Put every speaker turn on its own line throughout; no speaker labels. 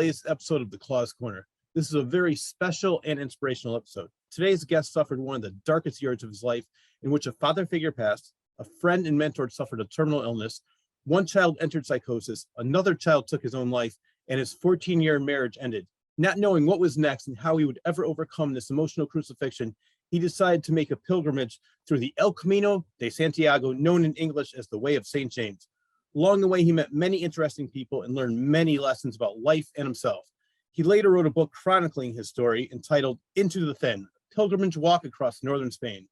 latest episode of the Claus Corner. This is a very special and inspirational episode. Today's guest suffered one of the darkest years of his life, in which a father figure passed, a friend and mentor suffered a terminal illness, one child entered psychosis, another child took his own life, and his 14-year marriage ended. Not knowing what was next and how he would ever overcome this emotional crucifixion, he decided to make a pilgrimage through the El Camino de Santiago, known in English as the Way of St. James. Along the way, he met many interesting people and learned many lessons about life and himself. He later wrote a book chronicling his story entitled Into the Fen, a pilgrimage walk across northern Spain.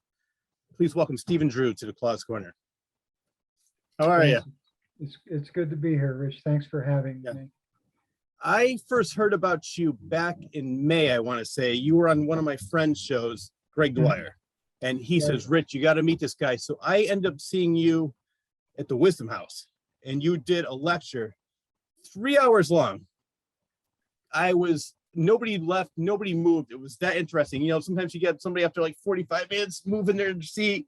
Please welcome Stephen Drew to the Claus Corner. How are you?
It's good to be here, Rich. Thanks for having me.
I first heard about you back in May, I want to say. You were on one of my friend's shows, Greg Dwyer, and he says, Rich, you got to meet this guy. So I end up seeing you at the Wisdom House, and you did a lecture 3 hours long. Nobody left, nobody moved. It was that interesting. You know, sometimes you get somebody after like 45 minutes moving their seat.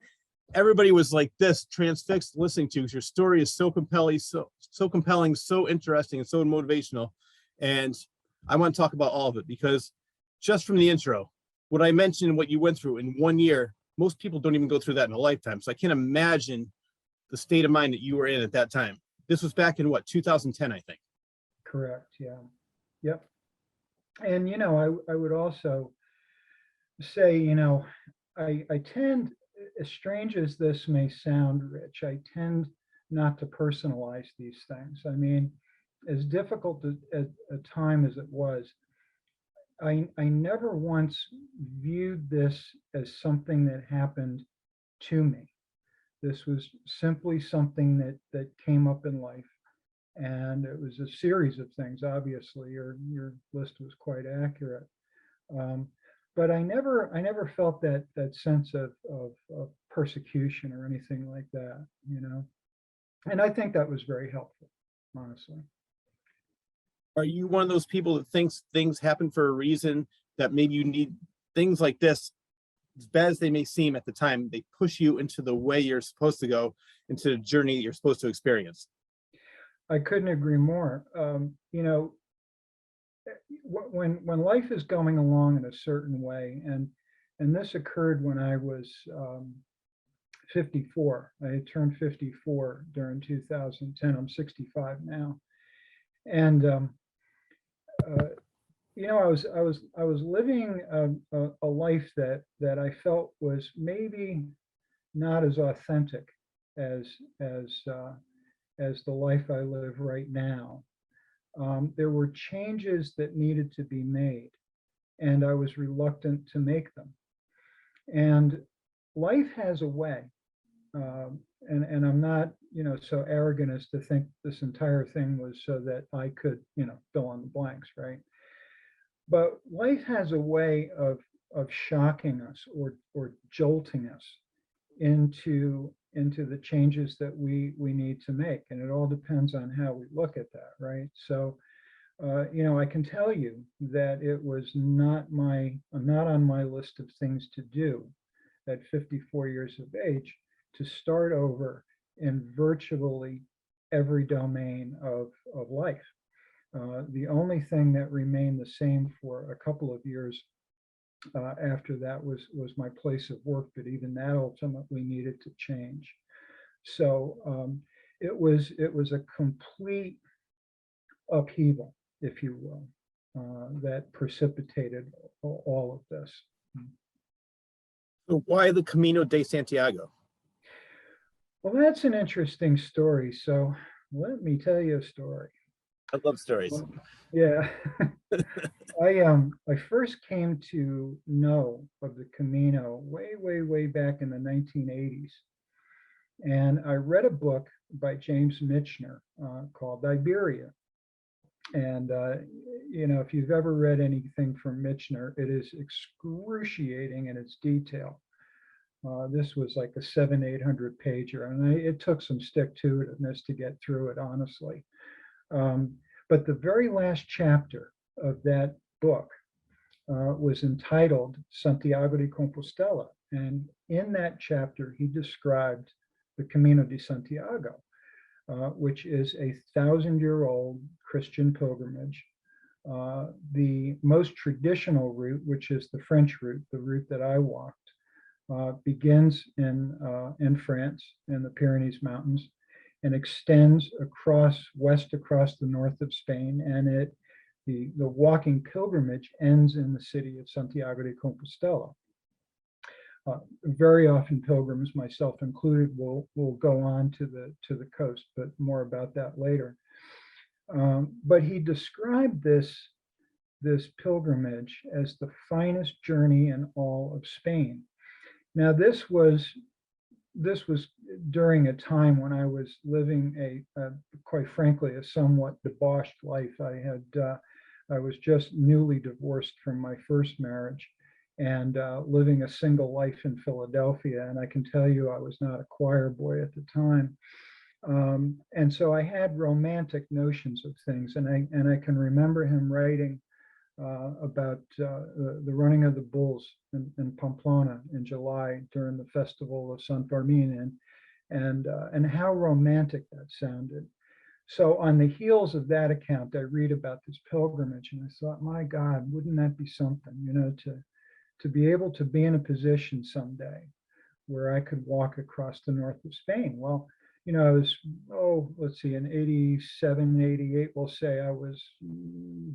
Everybody was like this, transfixed listening to you, because your story is so compelling, so compelling, so interesting, and so motivational. And I want to talk about all of it, because just from the intro, what I mentioned and what you went through in 1 year, most people don't even go through that in a lifetime. So I can't imagine the state of mind that you were in at that time. This was back in what, 2010, I think.
Correct. Yeah. Yep. And, you know, I would also say, you know, I tend, as strange as this may sound, Rich, I tend not to personalize these things. I mean, as difficult a time as it was, I never once viewed this as something that happened to me. This was simply something that came up in life. And it was a series of things. Obviously, your list was quite accurate. But I never felt that sense of persecution or anything like that, you know. And I think that was very helpful, honestly.
Are you one of those people that thinks things happen for a reason, that maybe you need things like this, as bad as they may seem at the time, they push you into the way you're supposed to go, into the journey you're supposed to experience?
I couldn't agree more. You know, when life is going along in a certain way, and this occurred when I was 54. I had turned 54 during 2010. I'm 65 now, and you know, I was living a life that I felt was maybe not as authentic as the life I live right now. There were changes that needed to be made, and I was reluctant to make them. And life has a way, and I'm not, you know, so arrogant as to think this entire thing was so that I could, you know, fill in the blanks, right? But life has a way of shocking us or jolting us into the changes that we need to make, and it all depends on how we look at that, right? So you know, I can tell you that it was not on my list of things to do at 54 years of age, to start over in virtually every domain of life. The only thing that remained the same for a couple of years after that was my place of work, but even that ultimately needed to change. So it was a complete upheaval, if you will, that precipitated all of this.
So why the Camino de Santiago?
Well, that's an interesting story. So let me tell you a story.
I love stories.
Yeah. I first came to know of the Camino way back in the 1980s. And I read a book by James Michener called Iberia. And, you know, if you've ever read anything from Michener, it is excruciating in its detail. This was like a 700-800 pager, and it took some stick-to-itiveness to get through it, honestly. But the very last chapter of that book was entitled Santiago de Compostela. And in that chapter, he described the Camino de Santiago, which is a 1,000-year-old Christian pilgrimage The most traditional route, which is the French route, the route that I walked, begins in France, in the Pyrenees Mountains, and extends west across the north of Spain. And the walking pilgrimage ends in the city of Santiago de Compostela. Very often pilgrims, myself included, will go on to the coast, but more about that later. But he described this pilgrimage as the finest journey in all of Spain. Now, this was during a time when I was living quite frankly, a somewhat debauched life. I was just newly divorced from my first marriage, and living a single life in Philadelphia. And I can tell you, I was not a choir boy at the time. And so I had romantic notions of things. And I can remember him writing about the running of the bulls in Pamplona in July during the festival of San Fermin, and how romantic that sounded. So on the heels of that account, I read about this pilgrimage, and I thought, my God, wouldn't that be something, to be able to be in a position someday where I could walk across the north of Spain. Well, I was, let's see, in 87, 88, we'll say I was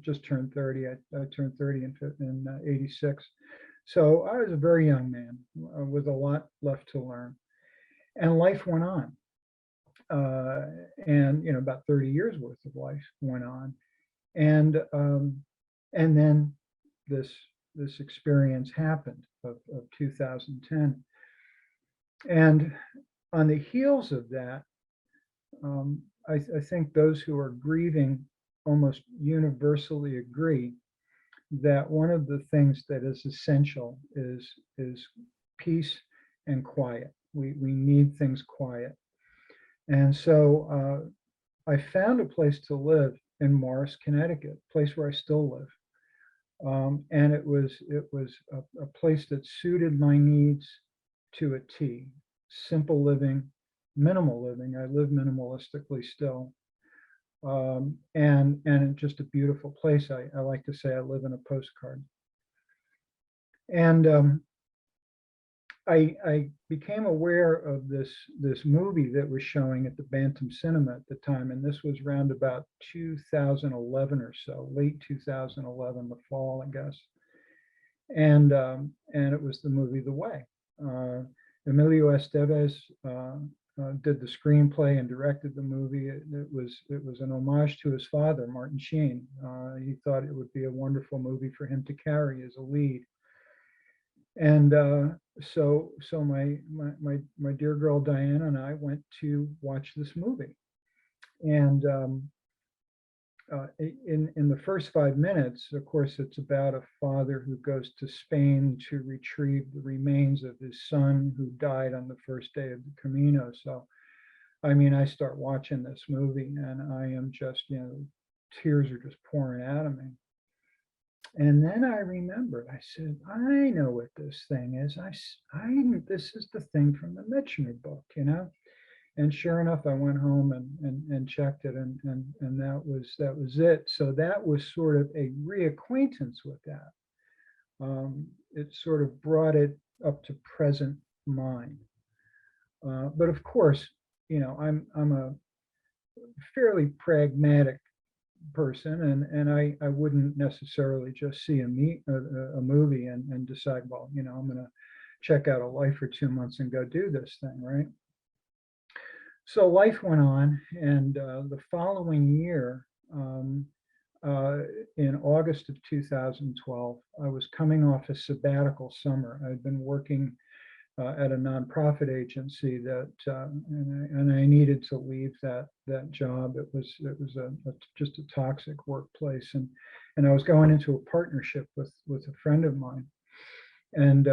just turned 30. I turned 30 in 86. So I was a very young man with a lot left to learn. And life went on. And, about 30 years worth of life went on. And then this experience happened of 2010. And on the heels of that, I think those who are grieving almost universally agree that one of the things that is essential is peace and quiet. We need things quiet. And so I found a place to live in Morris, Connecticut, a place where I still live. And it was a place that suited my needs to a T. Simple living, minimal living. I live minimalistically still. And just a beautiful place. I like to say I live in a postcard. And I became aware of this movie that was showing at the Bantam Cinema at the time, and this was around about 2011 or so, late 2011, the fall, I guess. And it was the movie The Way. Emilio Estevez did the screenplay and directed the movie. It was an homage to his father, Martin Sheen. He thought it would be a wonderful movie for him to carry as a lead. And so my dear girl Diana and I went to watch this movie. And in the first 5 minutes, of course, it's about a father who goes to Spain to retrieve the remains of his son who died on the first day of the Camino. So, I mean, I start watching this movie and I am just, tears are just pouring out of me. And then I remembered, I said, I know what this thing is. This is the thing from the Michener book, And sure enough, I went home and checked it, and that was it. So that was sort of a reacquaintance with that. It sort of brought it up to present mind. But of course, I'm a fairly pragmatic person, and I wouldn't necessarily just see a movie and decide, well, I'm going to check out a life for 2 months and go do this thing, right? So life went on, and the following year, in August of 2012, I was coming off a sabbatical summer. I'd been working at a nonprofit agency and I needed to leave that job. It was just a toxic workplace, and I was going into a partnership with a friend of mine. And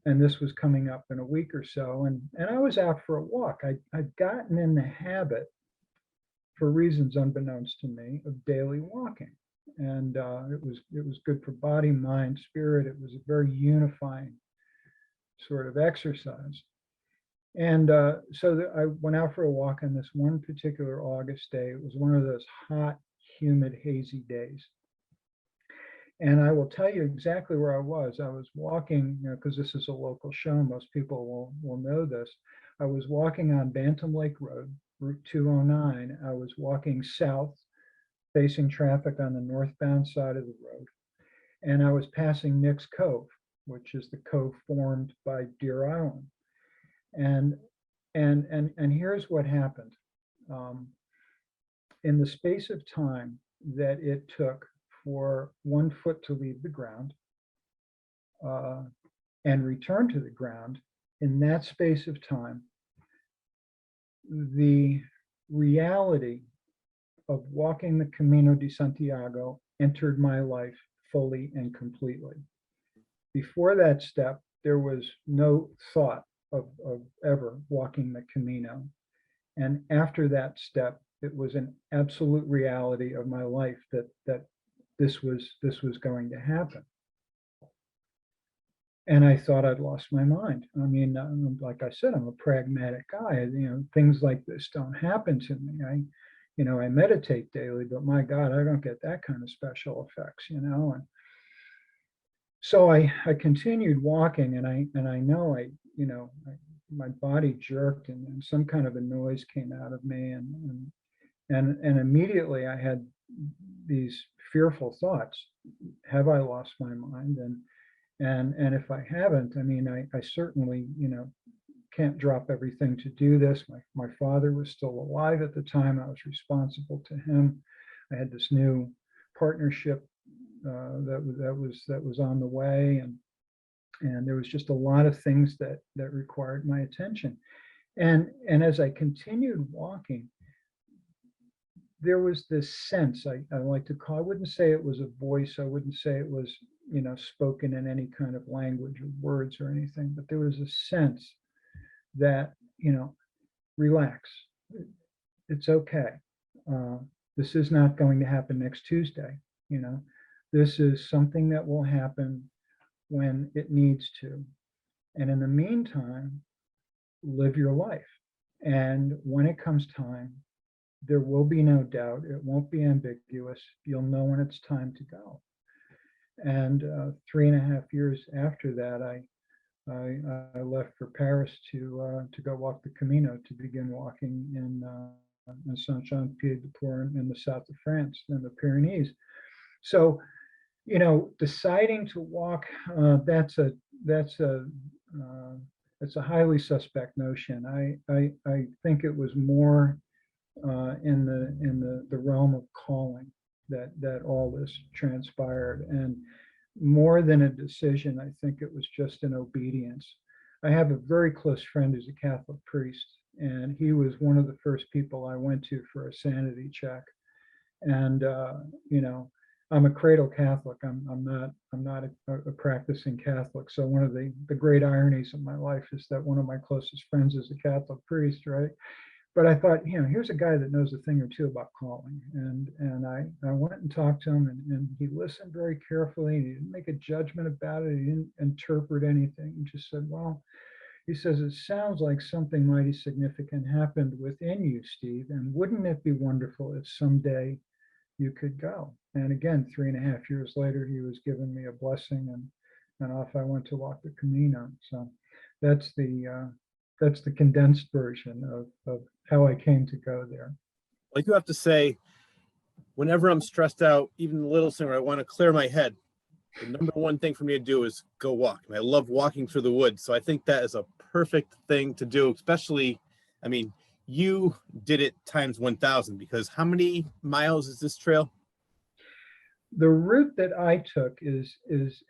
this was coming up in a week or so, and I was out for a walk. I'd gotten in the habit, for reasons unbeknownst to me, of daily walking, and it was good for body, mind, spirit. It was a very unifying sort of exercise. And so I went out for a walk on this one particular August day. It was one of those hot, humid, hazy days. And I will tell you exactly where I was. I was walking, because this is a local show, most people will know this. I was walking on Bantam Lake Road, Route 209. I was walking south, facing traffic on the northbound side of the road. And I was passing Nick's Cove, which is the cove formed by Deer Island. And here's what happened. In the space of time that it took for 1 foot to leave the ground and return to the ground, in that space of time, the reality of walking the Camino de Santiago entered my life fully and completely. Before that step, there was no thought of ever walking the Camino. And after that step, it was an absolute reality of my life that this was going to happen. And I thought I'd lost my mind. I mean, like I said, I'm a pragmatic guy. Things like this don't happen to me. I meditate daily, but my God, I don't get that kind of special effects, And so I continued walking, and I know my body jerked, and some kind of a noise came out of me, and immediately I had these fearful thoughts. Have I lost my mind? And if I haven't, I mean, I certainly, can't drop everything to do this. My father was still alive at the time. I was responsible to him. I had this new partnership that was on the way, and there was just a lot of things that required my attention. And as I continued walking, there was this sense I like to call. I wouldn't say it was a voice. I wouldn't say it was spoken in any kind of language or words or anything. But there was a sense that relax. It's okay. This is not going to happen next Tuesday. This is something that will happen when it needs to. And in the meantime, live your life. And when it comes time, there will be no doubt. It won't be ambiguous. You'll know when it's time to go. And 3.5 years after that, I left for Paris to go walk the Camino, to begin walking in Saint-Jean-Pied-de-Port in the south of France, in the Pyrenees. So, deciding to walk, that's a highly suspect notion. I think it was more in the realm of calling that all this transpired, and more than a decision, I think it was just an obedience. I have a very close friend who's a Catholic priest, and he was one of the first people I went to for a sanity check. And I'm a cradle Catholic. I'm not a practicing Catholic. So one of the great ironies of my life is that one of my closest friends is a Catholic priest, right? But I thought, here's a guy that knows a thing or two about calling. And I went and talked to him, and he listened very carefully. He didn't make a judgment about it. He didn't interpret anything. He just said, well, he says, it sounds like something mighty significant happened within you, Steve. And wouldn't it be wonderful if someday you could go? And again, 3.5 years later, he was giving me a blessing, and off I went to walk the Camino. So that's the condensed version of how I came to go there.
I do have to say, whenever I'm stressed out, even a little sooner, I want to clear my head. The number one thing for me to do is go walk. And I love walking through the woods. So I think that is a perfect thing to do, especially, I mean, you did it times 1,000, because how many miles is this trail?
The route that I took is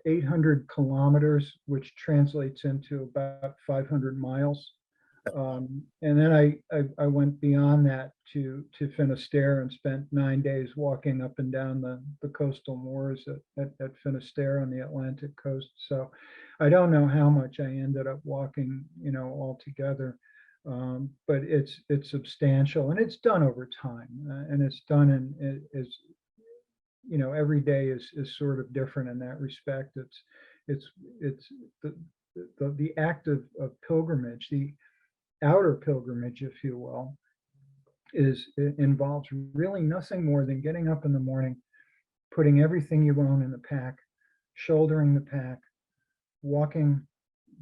800 kilometers, which translates into about 500 miles. And then I went beyond that to Finisterre and spent 9 days walking up and down the coastal moors at Finisterre on the Atlantic coast. So I don't know how much I ended up walking, altogether. But it's substantial, and it's done over time, and it's done every day is sort of different in that respect. It's the act of pilgrimage, the outer pilgrimage, if you will, it involves really nothing more than getting up in the morning, putting everything you own in the pack, shouldering the pack, walking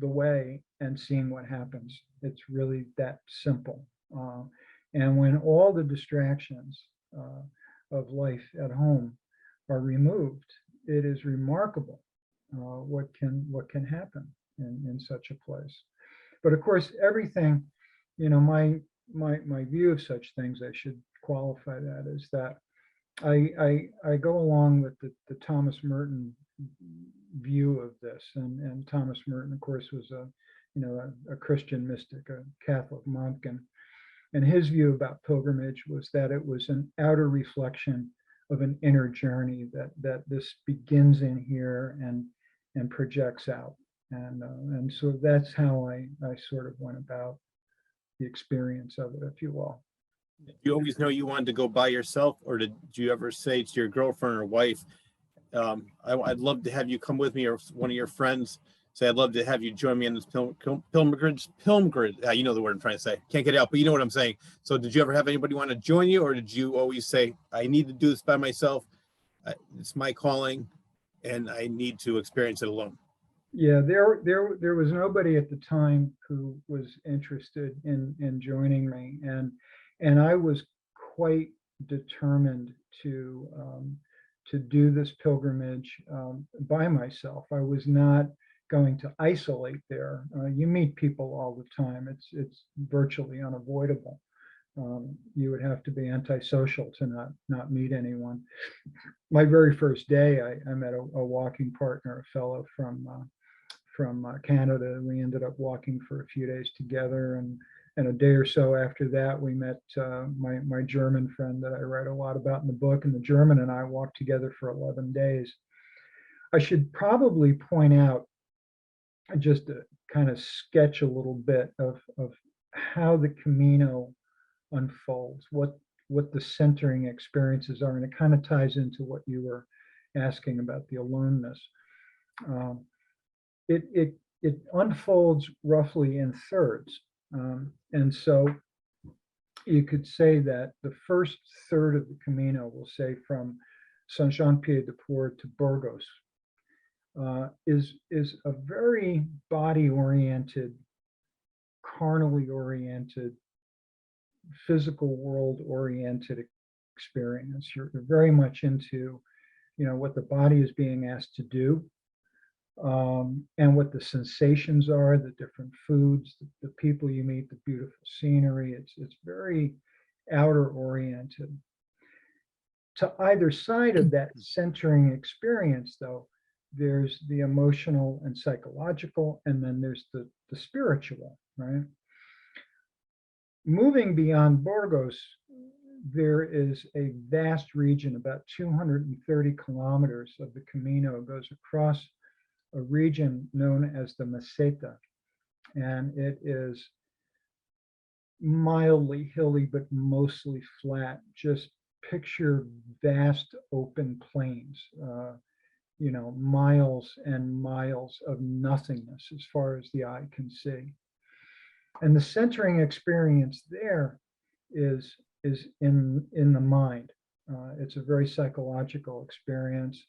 the way, and seeing what happens. It's really that simple. And when all the distractions of life at home are removed, it is remarkable what can happen in such a place. But of course, everything, my view of such things, I should qualify that, is that I go along with the Thomas Merton view of this, and Thomas Merton, of course, was a Christian mystic, a Catholic monk, and his view about pilgrimage was that it was an outer reflection of an inner journey, that this begins in here and projects out, and so that's how I sort of went about the experience of it, if you will.
You always know you wanted to go by yourself, or did you ever say to your girlfriend or wife, I'd love to have you come with me, or one of your friends say, I'd love to have you join me in this pilgrimage. You know the word I'm trying to say. Can't get it out, but you know what I'm saying. So did you ever have anybody want to join you, or did you always say, I need to do this by myself? It's my calling, and I need to experience it alone?
Yeah, there was nobody at the time who was interested in joining me, and I was quite determined to do this pilgrimage by myself. I was not going to isolate there. You meet people all the time. It's virtually unavoidable. You would have to be antisocial to not meet anyone. My very first day, I met a walking partner, a fellow from Canada. We ended up walking for a few days together, and a day or so after that, we met my German friend that I write a lot about in the book, and the German and I walked together for 11 days. I should probably point out, just to kind of sketch a little bit of how the Camino unfolds, what the centering experiences are, and it kind of ties into what you were asking about the aloneness. It unfolds roughly in thirds, and so you could say that the first third of the Camino, we'll say from Saint-Jean-Pied-de-Port to Burgos, is a very body-oriented, carnally oriented, physical world-oriented experience. You're very much into, what the body is being asked to do, and what the sensations are, the different foods, the people you meet, the beautiful scenery. It's very outer oriented. To either side of that centering experience, though, there's the emotional and psychological, and then there's the spiritual, right? Moving beyond Burgos, there is a vast region, about 230 kilometers of the Camino goes across a region known as the Meseta, and it is mildly hilly but mostly flat. Just picture vast open plains, miles and miles of nothingness as far as the eye can see. And the centering experience there is in the mind. It's a very psychological experience.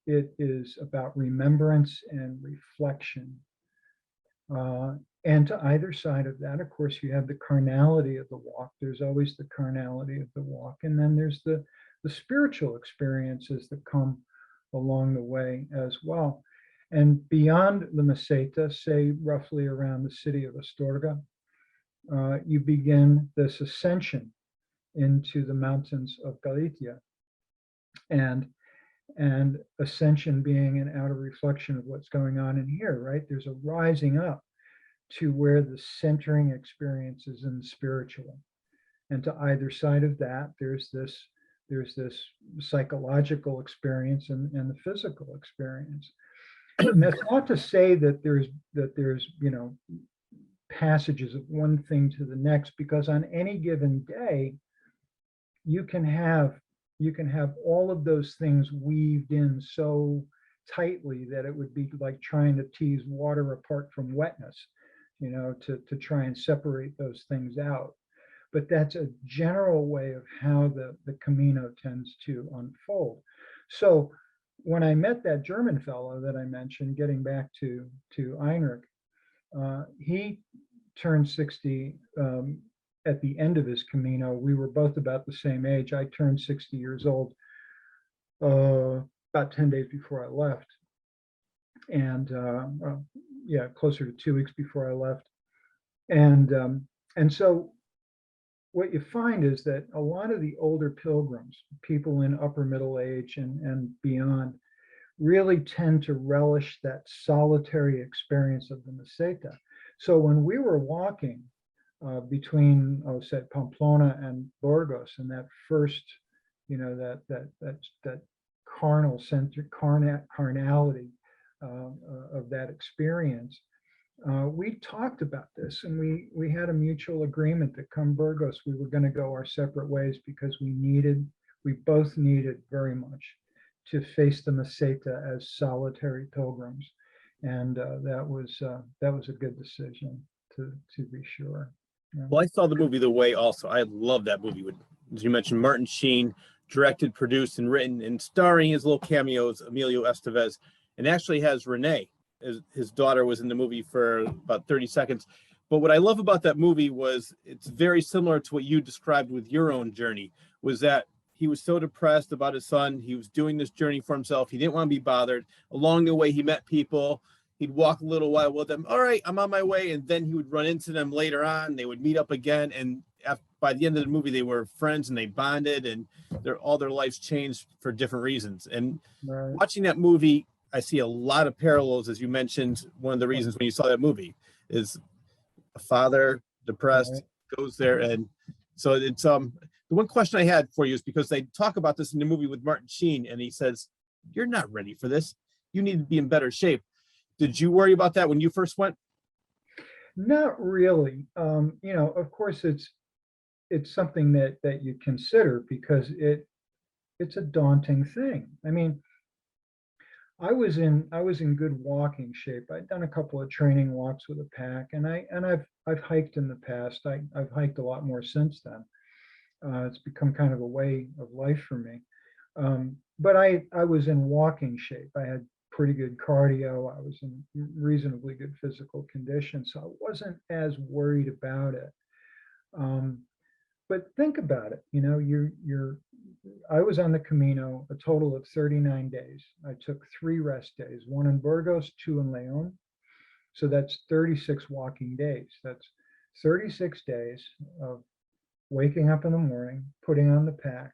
It is about remembrance and reflection. And to either side of that, of course, you have the carnality of the walk. There's always the carnality of the walk. And then there's the spiritual experiences that come along the way as well. And beyond the Meseta, say roughly around the city of Astorga, you begin this ascension into the mountains of Galicia. And ascension being an outer reflection of what's going on in here, right? There's a rising up to where the centering experience is in the spiritual. And to either side of that, there's this psychological experience and the physical experience. And that's not to say that there's passages of one thing to the next, because on any given day, you can have all of those things weaved in so tightly that it would be like trying to tease water apart from wetness, to try and separate those things out. But that's a general way of how the Camino tends to unfold. So when I met that German fellow that I mentioned, getting back to Heinrich, he turned 60 at the end of his Camino. We were both about the same age. I turned 60 years old about 10 days before I left, and yeah, closer to 2 weeks before I left. And so what you find is that a lot of the older pilgrims, people in upper middle age and beyond, really tend to relish that solitary experience of the Meseta. So when we were walking between, say, Pamplona and Burgos, and that first, that carnal center, carnality of that experience, we talked about this, and we had a mutual agreement that come Burgos, we were going to go our separate ways, because we both needed very much to face the Meseta as solitary pilgrims, and that was a good decision, to be sure. Yeah.
Well, I saw the movie The Way also. I love that movie. With, as you mentioned, Martin Sheen, directed, produced, and written, and starring his little cameos, Emilio Estevez, and actually has Renee. His daughter was in the movie for about 30 seconds. But what I love about that movie was it's very similar to what you described with your own journey, was that he was so depressed about his son. He was doing this journey for himself. He didn't want to be bothered. Along the way, he met people. He'd walk a little while with them. All right, I'm on my way. And then he would run into them later on. They would meet up again. And by the end of the movie, they were friends and they bonded, and all their lives changed for different reasons. And
Right.
watching that movie, I see a lot of parallels, as you mentioned. One of the reasons when you saw that movie is a father depressed goes there. And so it's the one question I had for you is because they talk about this in the movie with Martin Sheen, and he says, "You're not ready for this. You need to be in better shape." Did you worry about that when you first went?
Not really. Of course, it's something that you consider, because it's a daunting thing. I mean, I was in good walking shape. I'd done a couple of training walks with a pack, and I've hiked in the past. I've hiked a lot more since then. It's become kind of a way of life for me. But I was in walking shape. I had pretty good cardio. I was in reasonably good physical condition, so I wasn't as worried about it. But think about it. I was on the Camino a total of 39 days. I took 3 rest days, 1 in Burgos, 2 in Leon. So that's 36 walking days. That's 36 days of waking up in the morning, putting on the pack,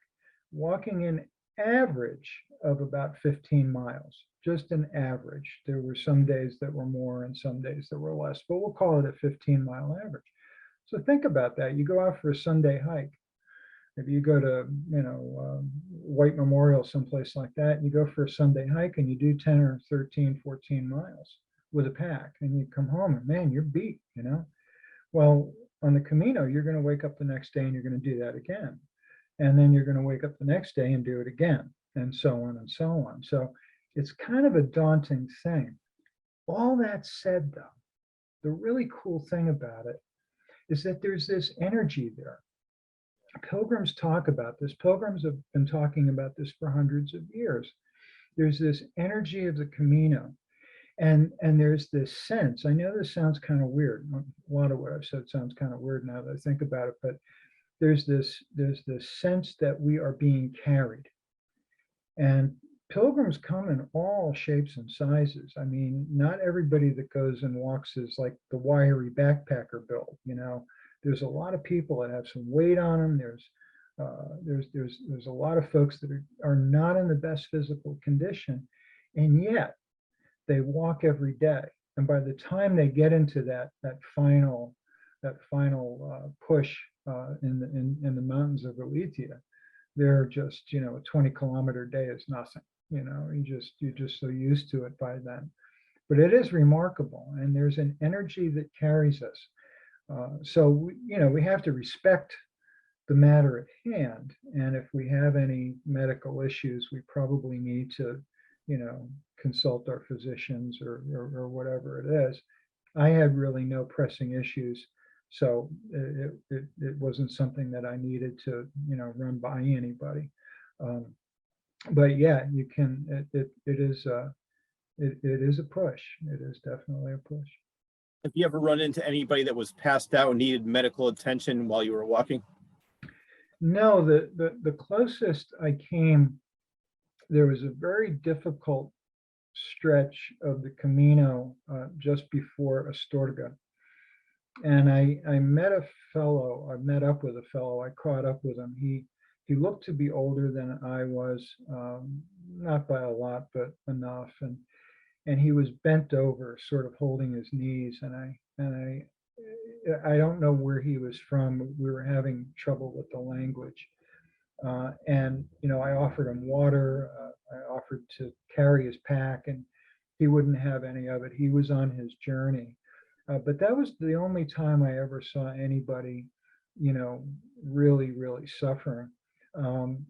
walking an average of about 15 miles, just an average. There were some days that were more and some days that were less, but we'll call it a 15-mile average. So think about that. You go out for a Sunday hike. If you go to, White Memorial, someplace like that, you go for a Sunday hike and you do 10 or 13, 14 miles with a pack, and you come home and, man, you're beat, Well, on the Camino, you're going to wake up the next day and you're going to do that again. And then you're going to wake up the next day and do it again, and so on and so on. So it's kind of a daunting thing. All that said, though, the really cool thing about it is that there's this energy there. Pilgrims talk about this. Pilgrims have been talking about this for hundreds of years. There's this energy of the Camino. And there's this sense, I know this sounds kind of weird. A lot of what I've said sounds kind of weird now that I think about it, but there's this sense that we are being carried. And pilgrims come in all shapes and sizes. I mean, not everybody that goes and walks is like the wiry backpacker build, There's a lot of people that have some weight on them. There's a lot of folks that are not in the best physical condition, and yet they walk every day. And by the time they get into that final push in the mountains of Galicia, they're just, a 20-kilometer day is nothing. You're just so used to it by then. But it is remarkable, and there's an energy that carries us. So we have to respect the matter at hand, and if we have any medical issues, we probably need to, consult our physicians or whatever it is. I had really no pressing issues, so it wasn't something that I needed to, run by anybody. but yeah, you can, it is, it is a push. It is definitely a push.
Have you ever run into anybody that was passed out and needed medical attention while you were walking?
No, the closest I came, there was a very difficult stretch of the Camino just before Astorga. And I met a fellow, I met up with a fellow, I caught up with him. He looked to be older than I was, not by a lot, but enough. And he was bent over, sort of holding his knees. I don't know where he was from. We were having trouble with the language. And, you know, I offered him water. I offered to carry his pack, and he wouldn't have any of it. He was on his journey. But that was the only time I ever saw anybody, you know, really, really suffering.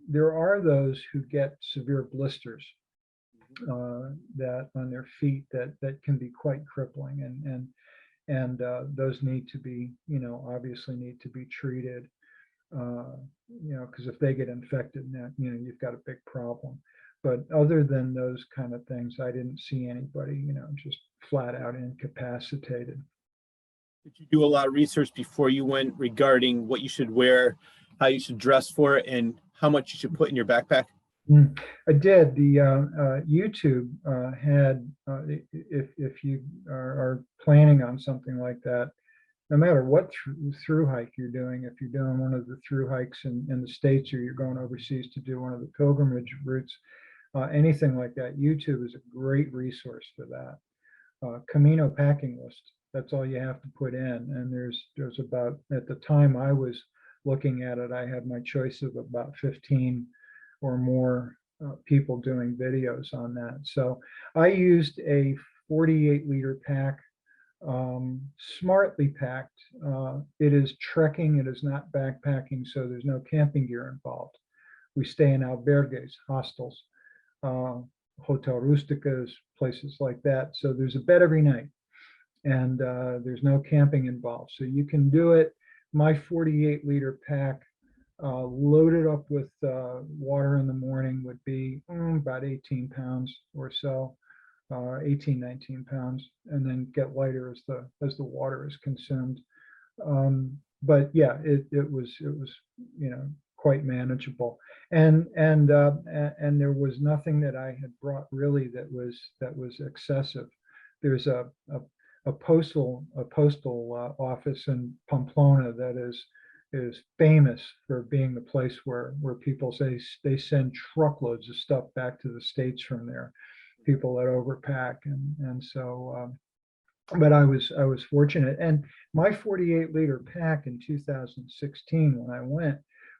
There are those who get severe blisters that on their feet that can be quite crippling, and those need to be, you know, obviously need to be treated. You know, because if they get infected, now, you know, you've got a big problem. But other than those kind of things, I didn't see anybody, you know, just flat out incapacitated.
Did you do a lot of research before you went regarding what you should wear, how you should dress for it, and how much you should put in your backpack?
I did. The YouTube had, if you are planning on something like that, no matter what through hike you're doing, if you're doing one of the through hikes in the States, or you're going overseas to do one of the pilgrimage routes, anything like that, YouTube is a great resource for that. Camino packing list, that's all you have to put in. And there's about, at the time I was looking at it, I had my choice of about 15 or more people doing videos on that. So I used a 48-liter pack, smartly packed. It is trekking, it is not backpacking, so there's no camping gear involved. We stay in albergues, hostels, hotel rusticas, places like that. So there's a bed every night, and there's no camping involved. So you can do it. My 48-liter pack, loaded up with water in the morning, would be about 18 pounds or so. 18, 19 pounds, and then get lighter as the water is consumed. But yeah, it was, you know, quite manageable. And there was nothing that I had brought really that was excessive. There's a postal office in Pamplona that is famous for being the place where people say they send truckloads of stuff back to the States from there, people that overpack. And so but I was fortunate, and my 48-liter pack in 2016 when I went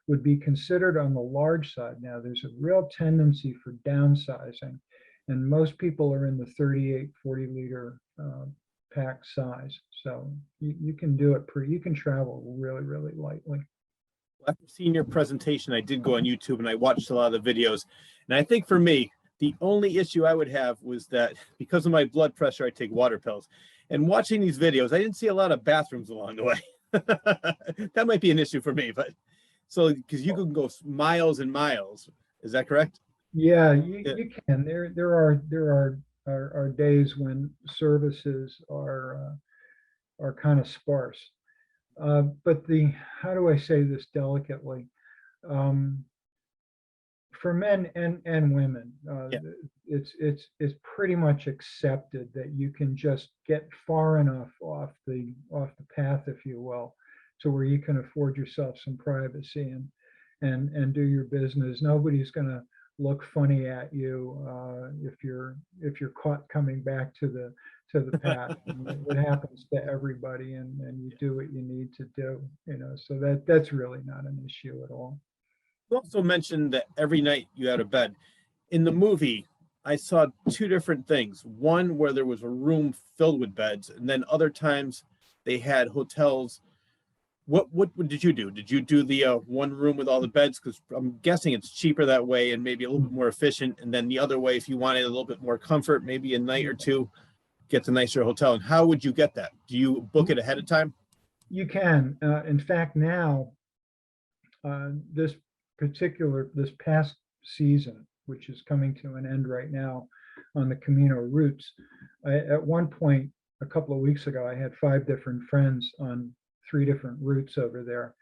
would be considered on the large side. Now there's a real tendency for downsizing, and most people are in the 38-40-liter pack size. So you can do it you can travel really, really lightly.
After seeing your presentation, I did go on YouTube and I watched a lot of the videos. And I think for me, the only issue I would have was that because of my blood pressure, I take water pills. And watching these videos, I didn't see a lot of bathrooms along the way. That might be an issue for me, but so because you can go miles and miles, is that correct?
Yeah, you can. There are days when services are kind of sparse. But how do I say this delicately? For men and women,
Yeah.
it's pretty much accepted that you can just get far enough off the path, if you will, to where you can afford yourself some privacy and do your business. Nobody's going to look funny at you if you're caught coming back to the path. It happens to everybody, and you do what you need to do, you know. So that's really not an issue at all.
You also mentioned that every night you had a bed. In the movie, I saw two different things. One where there was a room filled with beds, and then other times they had hotels. What did you do? Did you do the one room with all the beds? Because I'm guessing it's cheaper that way and maybe a little bit more efficient. And then the other way, if you wanted a little bit more comfort, maybe a night or two, get the nicer hotel. And how would you get that? Do you book it ahead of time?
You can. In fact, now this past season, which is coming to an end right now on the Camino routes. At one point, a couple of weeks ago, I had 5 different friends on 3 different routes over there.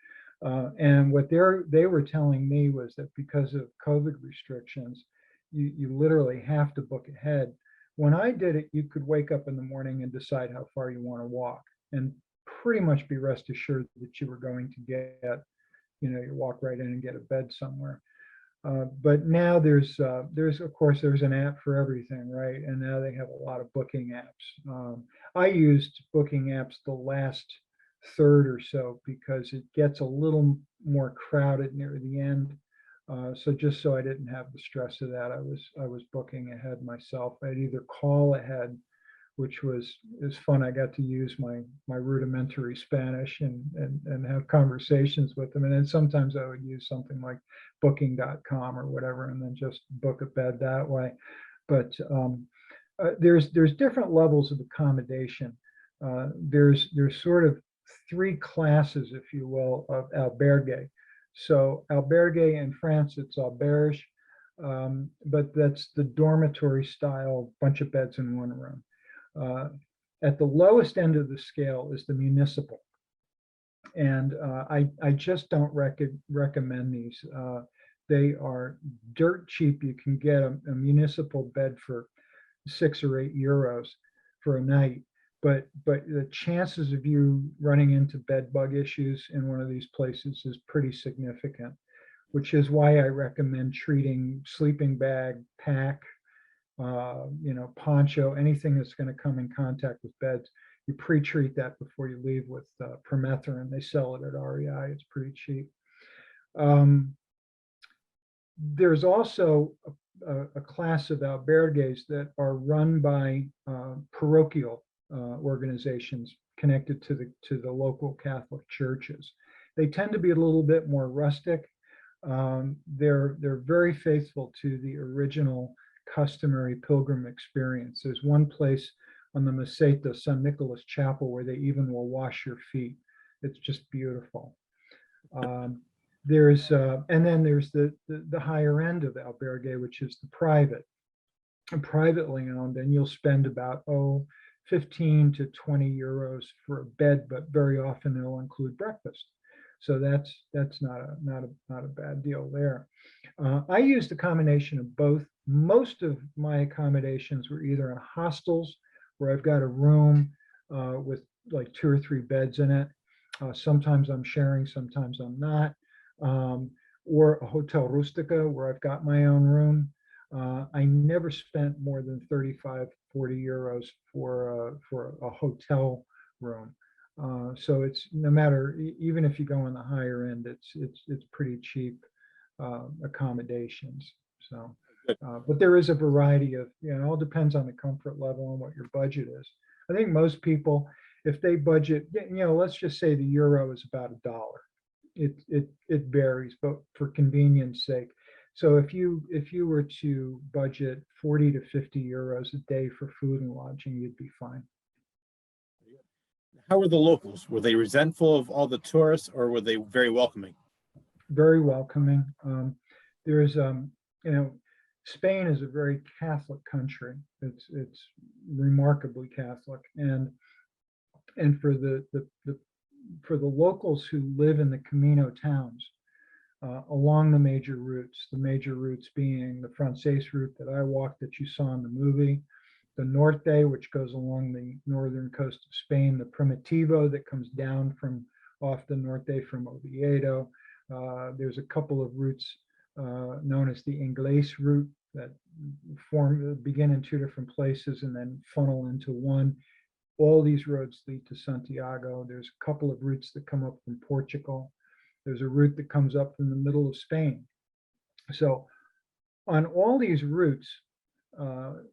And what they were telling me was that because of COVID restrictions, you literally have to book ahead. When I did it, you could wake up in the morning and decide how far you want to walk and pretty much be rest assured that you were going to get, you walk right in and get a bed somewhere. But now there's of course there's an app for everything, right? And now they have a lot of booking apps. I used booking apps the last third or so because it gets a little more crowded near the end. So just so I didn't have the stress of that, I was booking ahead myself. I'd either call ahead, which was fun. I got to use my rudimentary Spanish and have conversations with them. And then sometimes I would use something like booking.com or whatever, and then just book a bed that way. But there's different levels of accommodation. There's sort of 3 classes, if you will, of albergue. So albergue in France, it's auberge, but that's the dormitory style, bunch of beds in one room. At the lowest end of the scale is the municipal. And I just don't recommend these. They are dirt cheap. You can get a municipal bed for 6 or 8 euros for a night. But the chances of you running into bed bug issues in one of these places is pretty significant, which is why I recommend treating sleeping bag, pack, poncho, anything that's going to come in contact with beds. You pre-treat that before you leave with permethrin. They sell it at REI. It's pretty cheap. There's also a class of albergues that are run by parochial organizations connected to the local Catholic churches. They tend to be a little bit more rustic. They're very faithful to the original customary pilgrim experience. There's one place on the Meseta, San Nicholas Chapel, where they even will wash your feet. It's just beautiful. And then there's the higher end of albergue, which is the private and privately owned, and you'll spend about 15 to 20 euros for a bed, but very often it'll include breakfast. So that's not a bad deal there. I used a combination of both. Most of my accommodations were either in hostels, where I've got a room with like 2 or 3 beds in it. Sometimes I'm sharing, sometimes I'm not. Or a hotel rustica, where I've got my own room. I never spent more than 35, 40 euros for a hotel room. So it's no matter, even if you go on the higher end, it's pretty cheap accommodations. So, but there is a variety of, it all depends on the comfort level and what your budget is. I think most people, if they budget, let's just say the euro is about $1. It varies, but for convenience sake. So if you were to budget 40 to 50 euros a day for food and lodging, you'd be fine.
How were the locals? Were they resentful of all the tourists, or were they very welcoming?
Very welcoming. There's, Spain is a very Catholic country. It's remarkably Catholic, and for the locals who live in the Camino towns along the major routes being the Frances route that I walked that you saw in the movie, the Norte, which goes along the northern coast of Spain, the Primitivo that comes down from off the Norte from Oviedo. There's a couple of routes known as the Inglés route that begin in 2 different places and then funnel into one. All these roads lead to Santiago. There's a couple of routes that come up from Portugal. There's a route that comes up from the middle of Spain. So on all these routes, the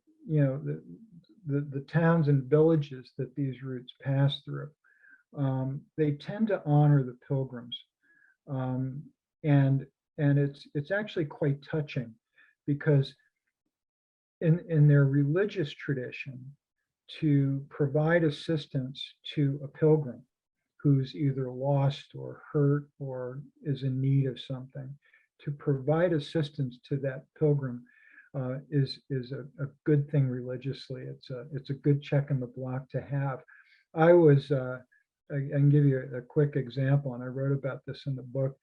towns and villages that these routes pass through, they tend to honor the pilgrims. And it's actually quite touching, because in their religious tradition, to provide assistance to a pilgrim who's either lost or hurt or is in need of something, to provide assistance to that pilgrim is a good thing religiously. It's a good check in the block to have. I can give you a quick example, and I wrote about this in the book.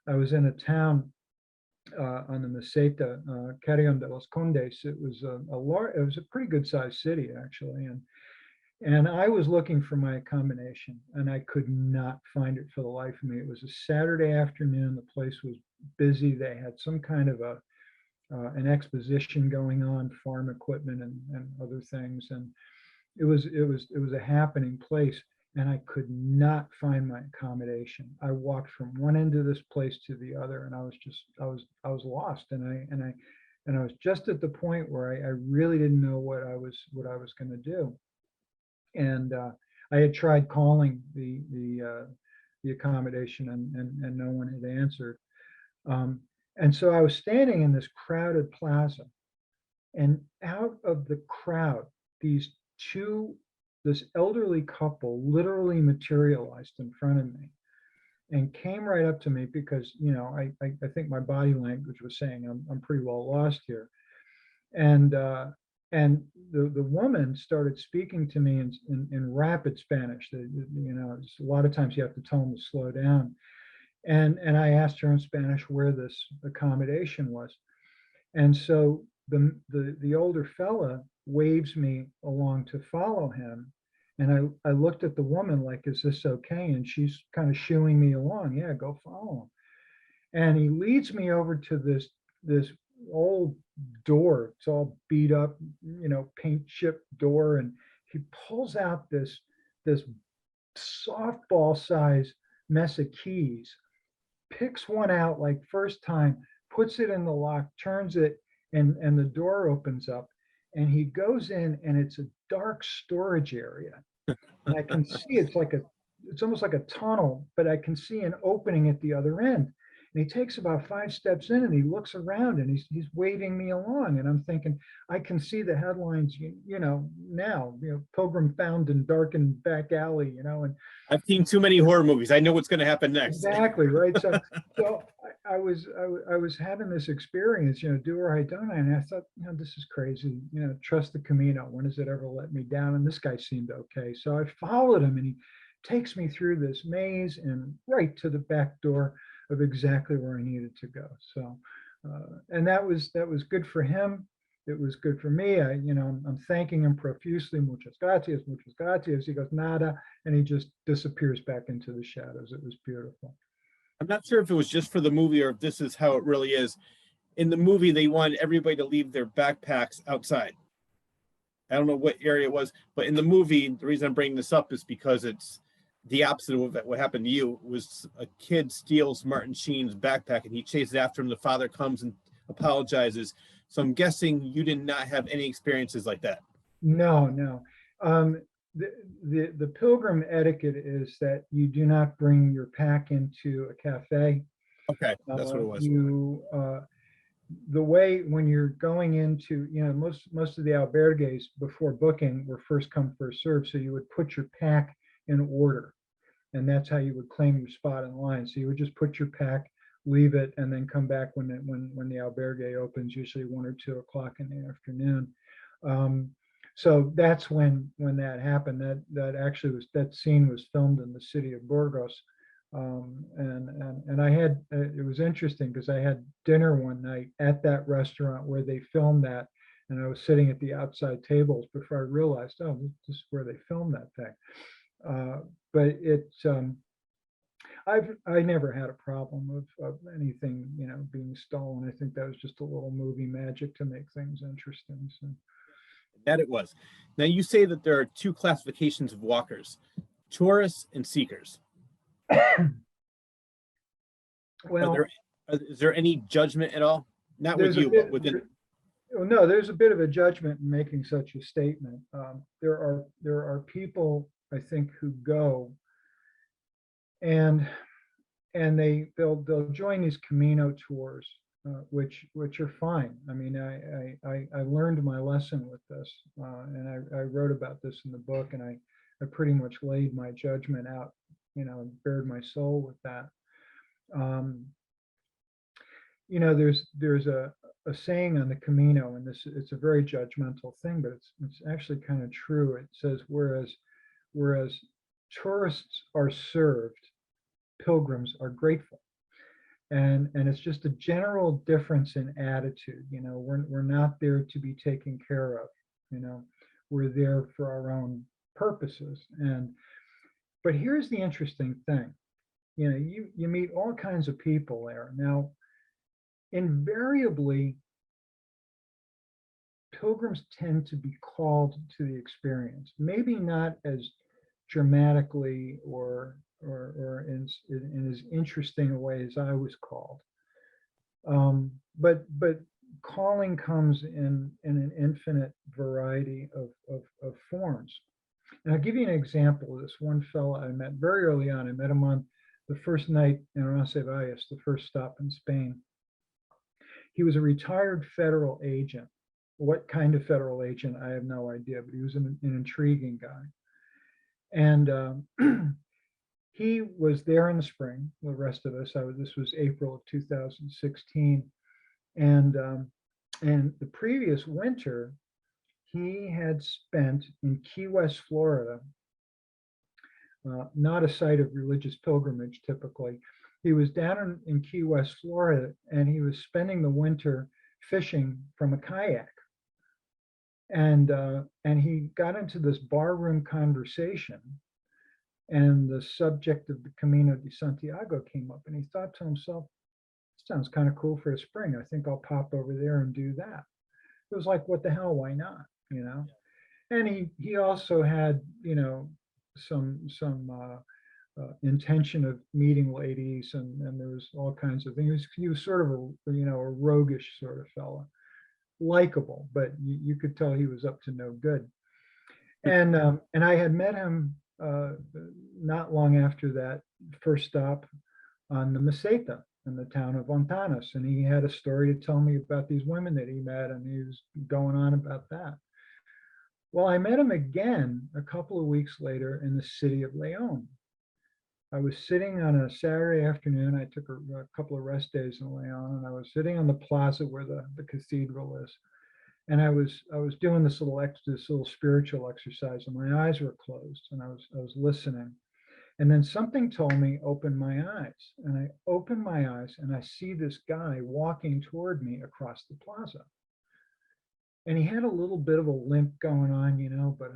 I was in a town on the Meseta, Carrion de los Condes. It was it was a pretty good sized city actually, and I was looking for my accommodation, and I could not find it for the life of me. It was a Saturday afternoon. The place was busy. They had some kind of an exposition going on, farm equipment and other things, and it was a happening place. And I could not find my accommodation. I walked from one end of this place to the other, and I was lost. And I was just at the point where I really didn't know what I was going to do. And I had tried calling the accommodation, and no one had answered. And so I was standing in this crowded plaza, and out of the crowd, this elderly couple literally materialized in front of me and came right up to me because, I think my body language was saying I'm pretty well lost here. And the woman started speaking to me in rapid Spanish. A lot of times you have to tell them to slow down. And I asked her in Spanish where this accommodation was. And so the older fella waves me along to follow him. And I looked at the woman like, is this okay? And she's kind of shooing me along. Yeah, go follow him. And he leads me over to this old door. It's all beat up, paint chipped door. And he pulls out this softball size mess of keys, picks one out like first time, puts it in the lock, turns it, and the door opens up, and he goes in, and it's a dark storage area. And I can see it's almost like a tunnel, but I can see an opening at the other end. And he takes about 5 steps in, and he looks around, and he's waving me along. And I'm thinking, I can see the headlines, now, Pilgrim found in darkened back alley, and
I've seen too many horror movies. I know what's going to happen next.
exactly right. So I was having this experience, do or I don't. And I thought, this is crazy. Trust the Camino. When does it ever let me down? And this guy seemed okay. So I followed him, and he takes me through this maze and right to the back door of exactly where I needed to go. So, and that was good for him. It was good for me. I'm thanking him profusely. Muchas gracias, muchas gracias. He goes, nada. And he just disappears back into the shadows. It was beautiful.
I'm not sure if it was just for the movie or if this is how it really is. In the movie, they wanted everybody to leave their backpacks outside. I don't know what area it was, but in the movie, the reason I'm bringing this up is because it's the opposite of what happened to you. It was a kid steals Martin Sheen's backpack, and he chases after him. The father comes and apologizes. So I'm guessing you did not have any experiences like that.
No. The pilgrim etiquette is that you do not bring your pack into a cafe.
Okay, that's what it was.
The way when you're going into, most of the albergues before booking were first come, first serve. So you would put your pack in order, and that's how you would claim your spot in line. So you would just put your pack, leave it, and then come back when the albergue opens, usually 1 or 2 o'clock in the afternoon. So that's when that happened. That scene was filmed in the city of Burgos. And I had, it was interesting because I had dinner one night at that restaurant where they filmed that, and I was sitting at the outside tables before I realized, oh, this is where they filmed that thing. But it's, I never had a problem of anything, being stolen. I think that was just a little movie magic to make things interesting. So.
That it was. Now you say that there are 2 classifications of walkers, tourists and seekers.
Well,
is there any judgment at all? Not with you, but within.
No, there's a bit of a judgment in making such a statement. There are people, I think, who go and they'll join these Camino tours, which are fine. I mean, I learned my lesson with this, and I wrote about this in the book, and I pretty much laid my judgment out, bared my soul with that. there's a saying on the Camino, and it's a very judgmental thing, but it's actually kind of true. It says, whereas tourists are served, pilgrims are grateful. And it's just a general difference in attitude. We're not there to be taken care of. We're there for our own purposes. But here's the interesting thing. You meet all kinds of people there. Now, invariably, pilgrims tend to be called to the experience, maybe not as dramatically or in as interesting a way as I was called. But calling comes in an infinite variety of forms. And I'll give you an example of this one fellow I met very early on. I met him on the first night in Roncesvalles, the first stop in Spain. He was a retired federal agent. What kind of federal agent, I have no idea, but he was an intriguing guy. And he was there in the spring, the rest of us. This was April of 2016. And the previous winter, he had spent in Key West, Florida, not a site of religious pilgrimage typically. He was down in Key West, Florida, and he was spending the winter fishing from a kayak. And he got into this barroom conversation, and the subject of the Camino de Santiago came up, and he thought to himself, sounds kind of cool for a spring. I think I'll pop over there and do that. It was like, what the hell, why not? And he also had, some intention of meeting ladies, and there was all kinds of things. He was sort of a roguish sort of fella, likable, but you could tell he was up to no good. And I had met him not long after that first stop on the Meseta in the town of Fontanas, and he had a story to tell me about these women that he met, and he was going on about that. Well, I met him again a couple of weeks later in the city of Leon. I was sitting on a Saturday afternoon. I took a couple of rest days in Leon, and I was sitting on the plaza where the cathedral is. And I was doing this little spiritual exercise, and my eyes were closed, and I was listening. And then something told me, open my eyes. And I opened my eyes, and I see this guy walking toward me across the plaza. And he had a little bit of a limp going on, but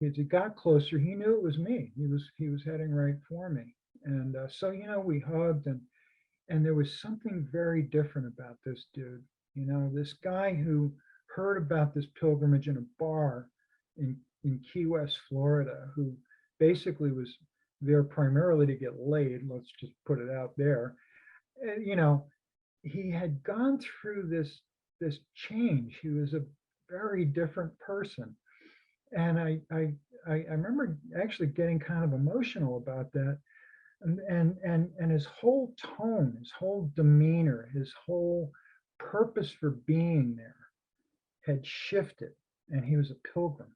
as he got closer, he knew it was me. He was heading right for me. And so we hugged, and there was something very different about this dude. This guy who heard about this pilgrimage in a bar in Key West, Florida, who basically was there primarily to get laid. Let's just put it out there. He had gone through this change. He was a very different person. And I remember actually getting kind of emotional about that. And his whole tone, his whole demeanor, his whole purpose for being there had shifted, and he was a pilgrim.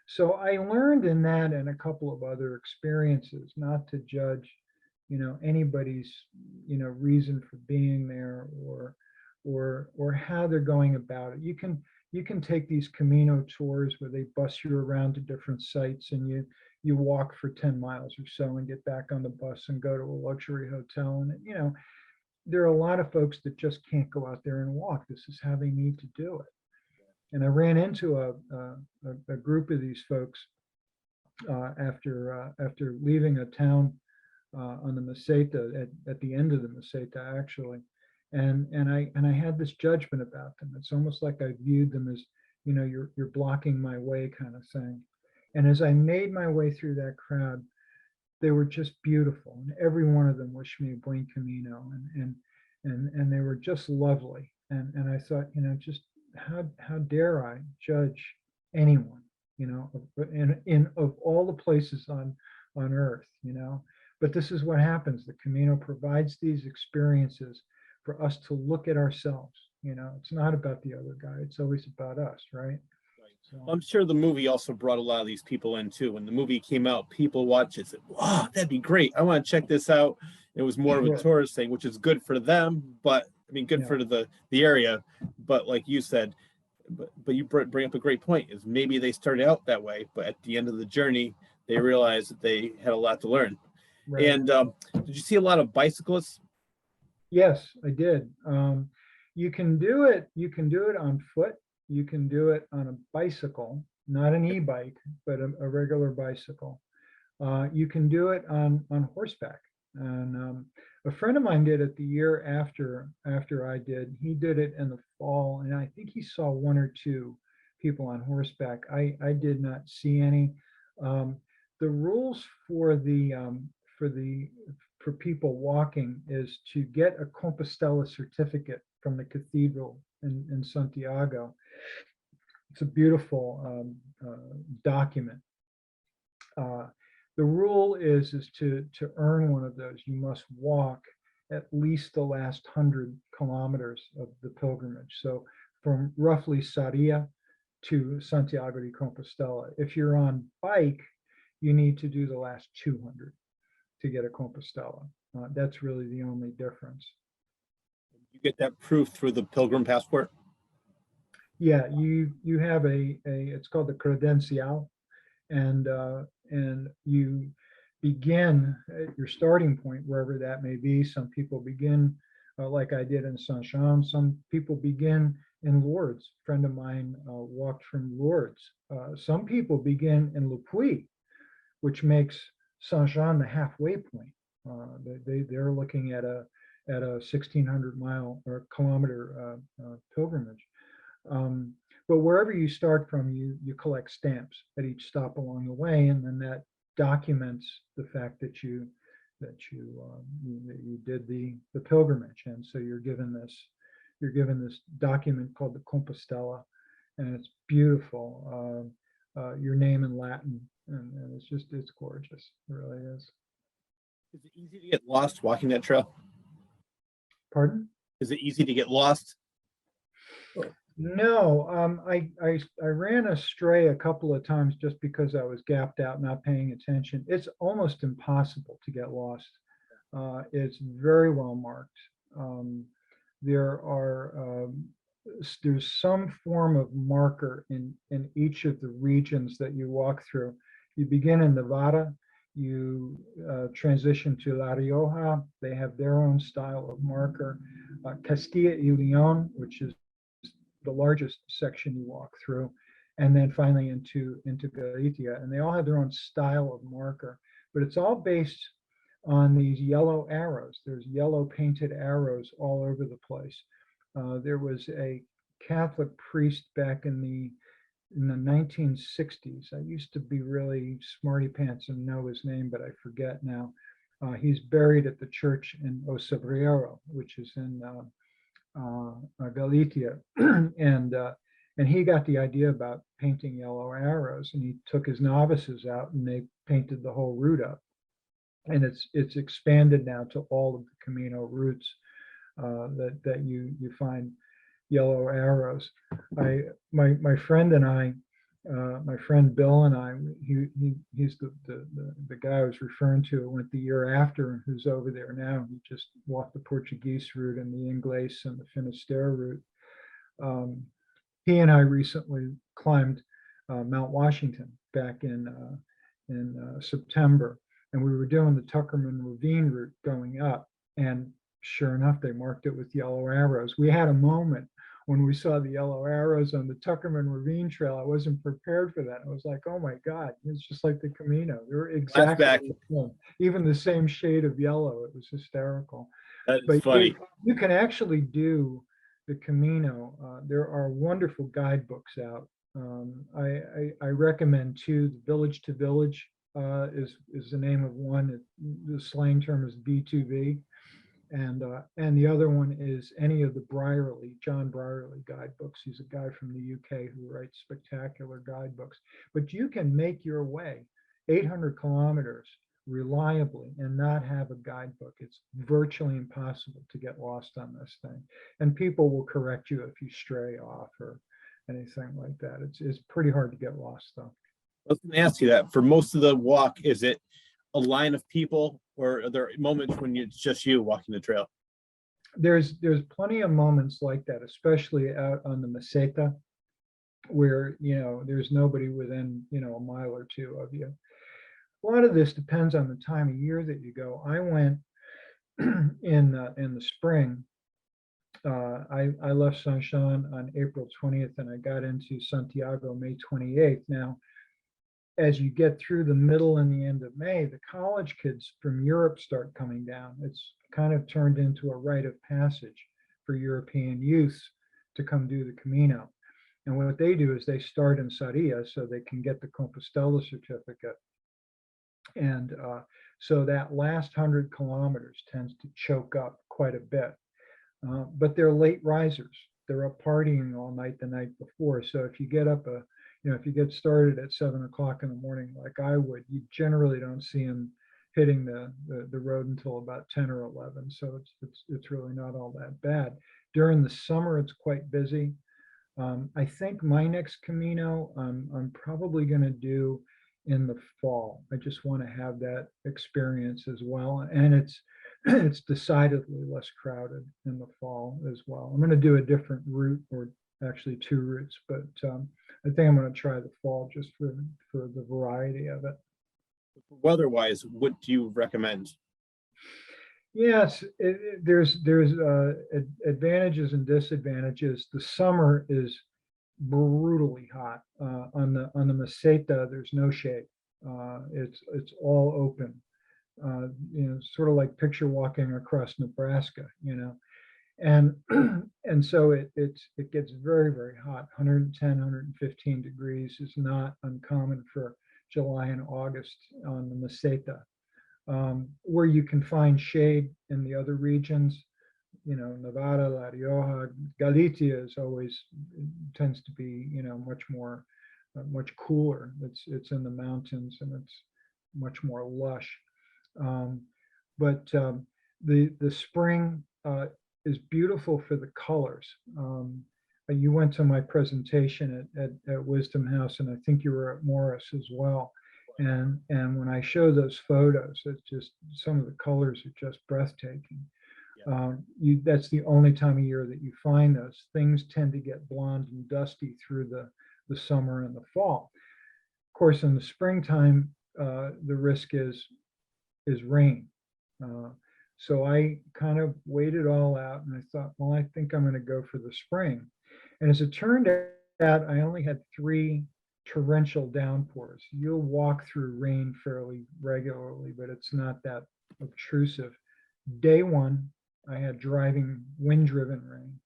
So I learned in that and a couple of other experiences not to judge, anybody's, reason for being there or how they're going about it. You can take these Camino tours where they bus you around to different sites, and you walk for 10 miles or so and get back on the bus and go to a luxury hotel. And, there are a lot of folks that just can't go out there and walk. This is how they need to do it. And I ran into a group of these folks after leaving a town on the Meseta, at the end of the Meseta, actually. And I had this judgment about them. It's almost like I viewed them as, you're blocking my way kind of thing. And as I made my way through that crowd, they were just beautiful, and every one of them wished me a buen camino, and they were just lovely. And I thought, just how dare I judge anyone, of all the places on earth, But this is what happens. The Camino provides these experiences for us to look at ourselves. It's not about the other guy. It's always about us, right? So,
I'm sure the movie also brought a lot of these people in too. When the movie came out, people watched it and said, wow, that'd be great. I want to check this out. It was more of a
Sure.
tourist thing, which is good for them, but I mean, good
Yeah.
for the area. But like you said, but you bring up a great point, is maybe they started out that way, but at the end of the journey, they realized that they had a lot to learn.
Right.
And did you see a lot of bicyclists?
Yes, I did. You can do it. You can do it on foot. You can do it on a bicycle, not an e-bike, but a regular bicycle. You can do it on horseback. And a friend of mine did it the year after I did. He did it in the fall, and I think he saw one or two people on horseback. I did not see any. The rules for the for people walking is to get a Compostela certificate from the cathedral in Santiago. It's a beautiful document. The rule is to earn one of those, you must walk at least the last 100 kilometers of the pilgrimage. So from roughly Sarria to Santiago de Compostela. If you're on bike, you need to do the last 200 to get a Compostela. That's really the only difference.
You get that proof through the pilgrim passport?
Yeah, you have it's called the credencial, and you begin at your starting point wherever that may be. Some people begin like I did in Saint-Jean. Some people begin in Lourdes. A friend of mine walked from Lourdes. Some people begin in Le Puy, which makes Saint-Jean the halfway point. They're looking at a 1,600-mile or kilometer pilgrimage. But wherever you start from, you collect stamps at each stop along the way, and then that documents the fact that you did the pilgrimage, and so you're given this document called the Compostela, and it's beautiful. Your name in Latin, and it's gorgeous. It really is.
Is it easy to get lost walking that trail?
Pardon?
Is it easy to get lost?
No, I ran astray a couple of times just because I was gapped out, not paying attention. It's almost impossible to get lost. It's very well marked. There's some form of marker in each of the regions that you walk through. You begin in Nevada, you transition to La Rioja. They have their own style of marker. Castilla y León, which is the largest section you walk through, and then finally into Galicia, and they all have their own style of marker, but it's all based on these yellow arrows. There's yellow painted arrows all over the place. There was a Catholic priest back in the 1960s. I used to be really smarty pants and know his name, but I forget now. He's buried at the church in Osobrero, which is in Galicia, and he got the idea about painting yellow arrows, and he took his novices out and they painted the whole route up, and it's expanded now to all of the Camino routes that you find yellow arrows. My friend and I, my friend Bill and I, he's the guy I was referring to, who went the year after, who's over there now. He just walked the Portuguese route and the Inglés and the Finisterre route. He and I recently climbed Mount Washington back in September, and we were doing the Tuckerman Ravine route going up, and sure enough, they marked it with yellow arrows. We had a moment when we saw the yellow arrows on the Tuckerman Ravine Trail. I wasn't prepared for that. I was like, oh my God, it's just like the Camino. They were exactly the same, even the same shade of yellow. It was hysterical.
That is
but
funny.
You can actually do the Camino. There are wonderful guidebooks out. I recommend two. The Village to Village is the name of one. The slang term is B2V. And the other one is any of the John Brierley guidebooks. He's a guy from the UK who writes spectacular guidebooks. But you can make your way 800 kilometers reliably and not have a guidebook. It's virtually impossible to get lost on this thing. And people will correct you if you stray off or anything like that. It's pretty hard to get lost though.
I was going to ask you that. For most of the walk, is it a line of people, or are there moments when it's just you walking the trail?
There's plenty of moments like that, especially out on the Meseta, where there's nobody within a mile or two of you. A lot of this depends on the time of year that you go. I went in the spring. I left Saint-Jean on April 20th, and I got into Santiago May 28th. Now, as you get through the middle and the end of May, the college kids from Europe start coming down. It's kind of turned into a rite of passage for European youth to come do the Camino. And what they do is they start in Sarria so they can get the Compostela certificate. And so that last 100 kilometers tends to choke up quite a bit. But they're late risers. They're up partying all night the night before. So if you get up if you get started at 7 o'clock in the morning, like I would, you generally don't see them hitting the road until about 10 or 11. So it's really not all that bad. During the summer, it's quite busy. I think my next Camino, I'm probably going to do in the fall. I just want to have that experience as well. And it's decidedly less crowded in the fall as well. I'm going to do a different route, or actually two routes, but I think I'm going to try the fall just for the variety of it.
Weather-wise, what do you recommend?
Yes, there's advantages and disadvantages. The summer is brutally hot. On the Meseta, there's no shade. It's all open. Sort of like picture walking across Nebraska, and and so it gets very, very hot. 110, 115 degrees is not uncommon for July and August on the Meseta. Where you can find shade in the other regions, Nevada, La Rioja, Galicia is always tends to be, much cooler. It's in the mountains and it's much more lush. But the spring is beautiful for the colors. You went to my presentation at Wisdom House, and I think you were at Morris as well. And when I show those photos, it's just, some of the colors are just breathtaking.
Yeah.
That's the only time of year that you find those. Things tend to get blonde and dusty through the summer and the fall. Of course, in the springtime, the risk is rain. So I kind of weighed it all out, and I thought, well, I think I'm going to go for the spring. And as it turned out, I only had 3 torrential downpours. You'll walk through rain fairly regularly, but it's not that obtrusive. Day 1, I had driving, wind-driven rain.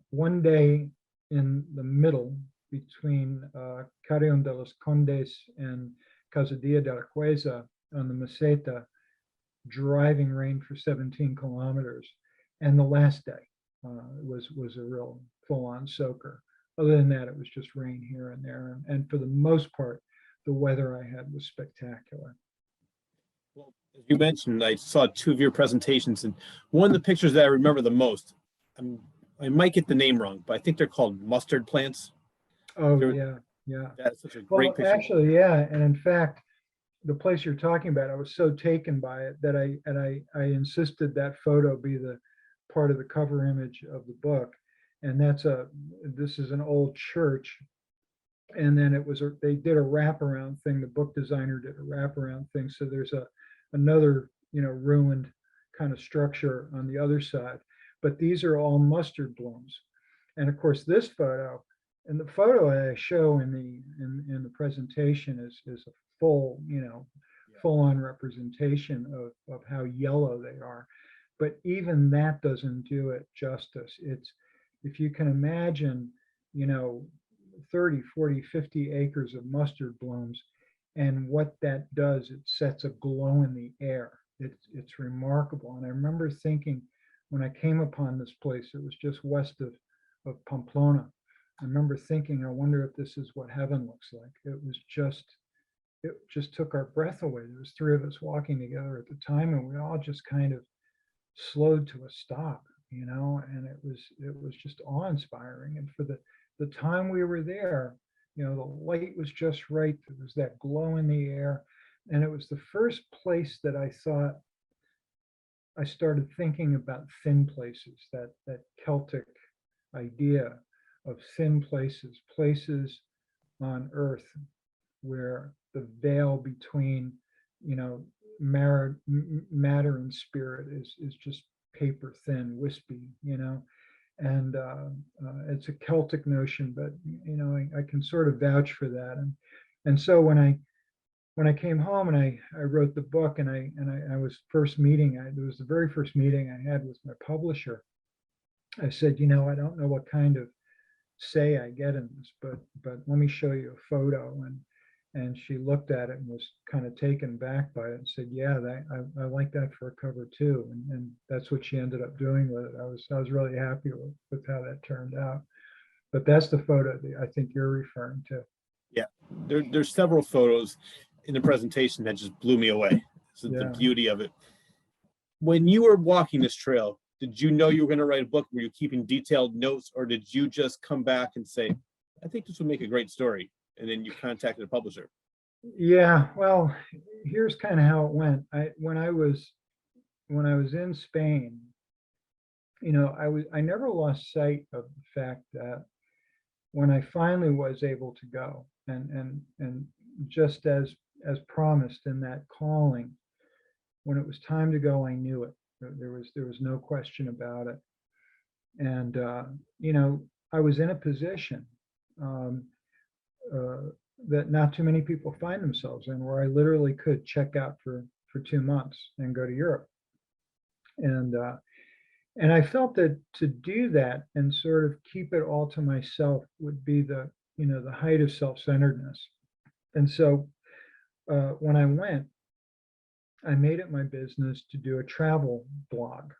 One day in the middle, between Carrion de los Condes and Casadilla de la Cueza on the Meseta, driving rain for 17 kilometers. And the last day was a real full-on soaker. Other than that, it was just rain here and there. And for the most part, the weather I had was spectacular.
Well, as you mentioned, I saw 2 of your presentations, and one of the pictures that I remember the most, I might get the name wrong, but I think they're called mustard plants.
Oh, yeah.
That's such a great picture.
Actually, yeah. And in fact, the place you're talking about, I was so taken by it that I insisted that photo be the part of the cover image of the book. And this is an old church. And then they did a wraparound thing. The book designer did a wraparound thing. So there's another, ruined kind of structure on the other side. But these are all mustard blooms. And of course, this photo, and the photo I show in the presentation is a full, full-on representation of how yellow they are. But even that doesn't do it justice. If you can imagine, 30, 40, 50 acres of mustard blooms, and what that does, it sets a glow in the air. It's remarkable. And I remember thinking, when I came upon this place, it was just west of Pamplona. I remember thinking, I wonder if this is what heaven looks like. It just took our breath away. There was 3 of us walking together at the time, and we all just kind of slowed to a stop, and it was just awe-inspiring. And for the time we were there, the light was just right. There was that glow in the air. And it was the first place that I thought I started thinking about thin places, that Celtic idea of thin places, places on earth where the veil between, you know, matter and spirit is just paper thin, wispy, you know. And it's a Celtic notion, but you know, I can sort of vouch for that. And so when I came home and I wrote the book, and I was first meeting, it was the very first meeting I had with my publisher. I said, you know, I don't know what kind of say I get in this, but let me show you a photo. And she looked at it and was kind of taken back by it and said, yeah, I like that for a cover too. And that's what she ended up doing with it. I was really happy with how that turned out. But that's the photo that I think you're referring to.
Yeah, there's several photos in the presentation that just blew me away. So the
Yeah.
beauty of it. When you were walking this trail, did you know you were going to write a book? Were you keeping detailed notes, or did you just come back and say, I think this would make a great story, and then you contacted a publisher?
Yeah, well, here's kind of how it went. When I was in Spain, you know, I never lost sight of the fact that when I finally was able to go, and just as promised in that calling, when it was time to go, I knew it. There was no question about it. And you know, I was in a position um, that not too many people find themselves in, where I literally could check out for 2 months and go to Europe. And I felt that to do that and sort of keep it all to myself would be the, you know, the height of self-centeredness. And so when I went, I made it my business to do a travel blog.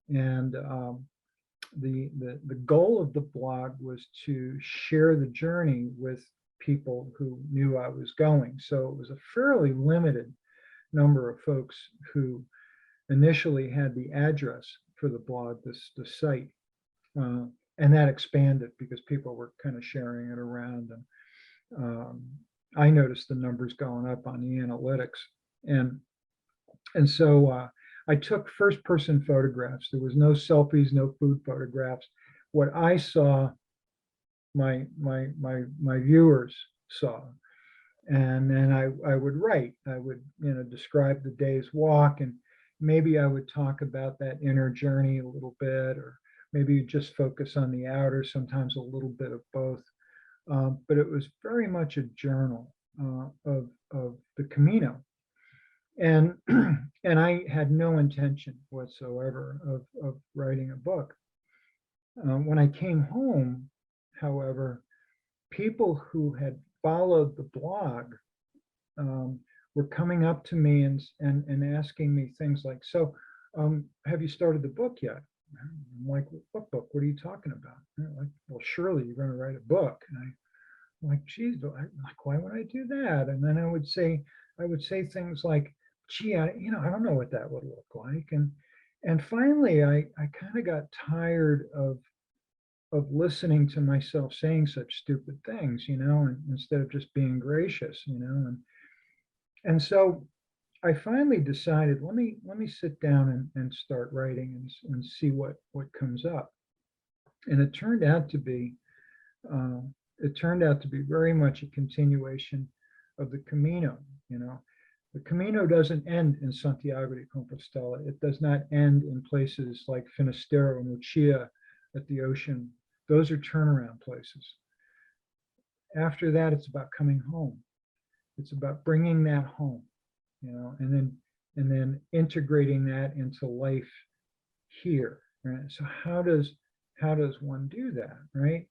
And the goal of the blog was to share the journey with people who knew I was going. So it was a fairly limited number of folks who initially had the address for the blog, the site. And that expanded because people were kind of sharing it around. And I noticed the numbers going up on the analytics. And so I took first person photographs. There was no selfies, no food photographs. What I saw, my viewers saw. And then I would write. I would, you know, describe the day's walk, and maybe I would talk about that inner journey a little bit, or maybe just focus on the outer, sometimes a little bit of both. But it was very much a journal of the Camino. And and I had no intention whatsoever of writing a book. When I came home, however, people who had followed the blog were coming up to me and asking me things like, so have you started the book yet? I'm like, what book? What are you talking about? And they're like, well, surely you're going to write a book. And I'm like, geez, like, why would I do that? And then I would say things like, gee, you know, I don't know what that would look like. And finally, I kind of got tired of listening to myself saying such stupid things, you know, and instead of just being gracious, you know. And so I finally decided, let me sit down and start writing and see what comes up. And it turned out to be very much a continuation of the Camino. You know, the Camino doesn't end in Santiago de Compostela. It does not end in places like Finisterre or Muxia at the ocean. Those are turnaround places. After that, it's about coming home. It's about bringing that home, you know, and then integrating that into life here. Right? So how does one do that, right?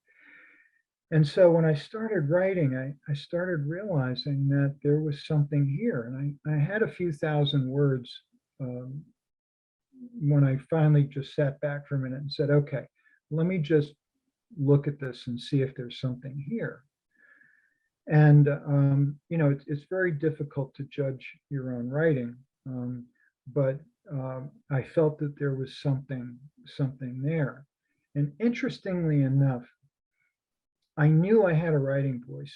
And so when I started writing, I started realizing that there was something here, and I had a few thousand words when I finally just sat back for a minute and said, okay, let me just look at this and see if there's something here. And you know, it's very difficult to judge your own writing, but I felt that there was something there. And interestingly enough, I knew I had a writing voice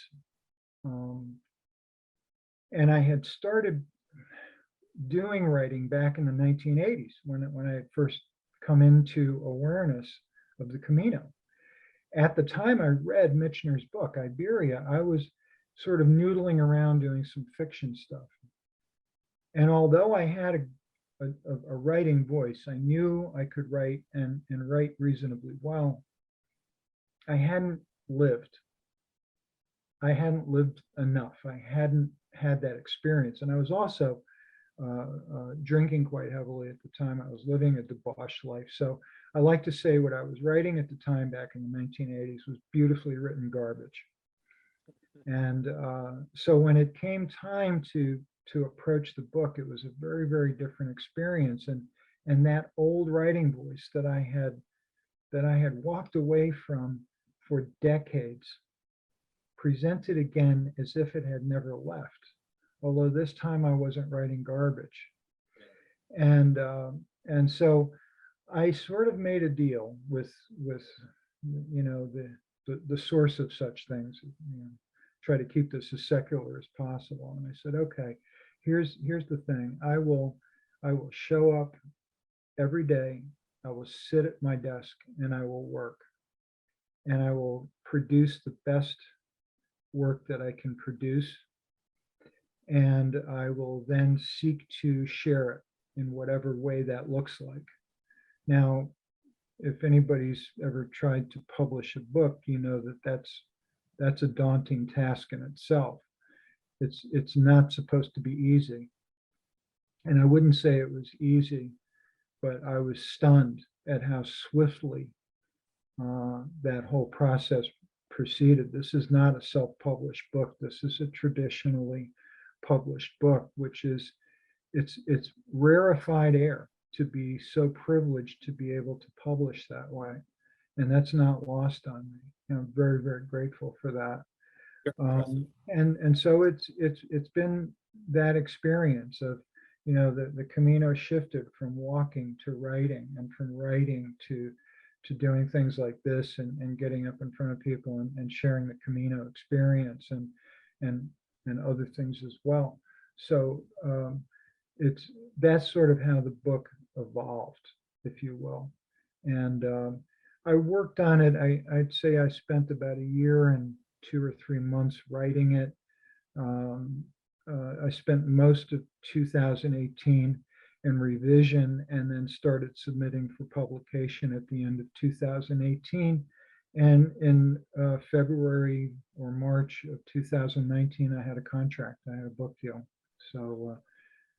And I had started doing writing back in the 1980s when I had first come into awareness of the Camino. At the time I read Michener's book, Iberia, I was sort of noodling around doing some fiction stuff. And although I had a writing voice, I knew I could write and write reasonably well. I hadn't lived. I hadn't lived enough. I hadn't had that experience. And I was also drinking quite heavily at the time. I was living a debauched life. So I like to say what I was writing at the time back in the 1980s was beautifully written garbage. And so when it came time to approach the book, it was a very, very different experience. And that old writing voice that I had walked away from for decades presented again as if it had never left. Although this time I wasn't writing garbage. And so I sort of made a deal with you know, the source of such things, you know, try to keep this as secular as possible. And I said, okay, here's the thing. I will show up every day. I will sit at my desk and I will work. And I will produce the best work that I can produce. And I will then seek to share it in whatever way that looks like. Now, if anybody's ever tried to publish a book, you know that that's a daunting task in itself. It's not supposed to be easy. And I wouldn't say it was easy, but I was stunned at how swiftly that whole process proceeded. This is not a self-published book. This is a traditionally published book, which is it's rarefied air to be so privileged to be able to publish that way. And that's not lost on me. I'm very, very grateful for that. And so it's been that experience of, you know, the Camino shifted from walking to writing, and from writing to doing things like this, and getting up in front of people and sharing the Camino experience and other things as well. So that's sort of how the book evolved, if you will. And I worked on it. I'd say I spent about a year and 2 or 3 months writing it. I spent most of 2018 in revision, and then started submitting for publication at the end of 2018. And in February or March of 2019, I had a contract. I had a book deal. So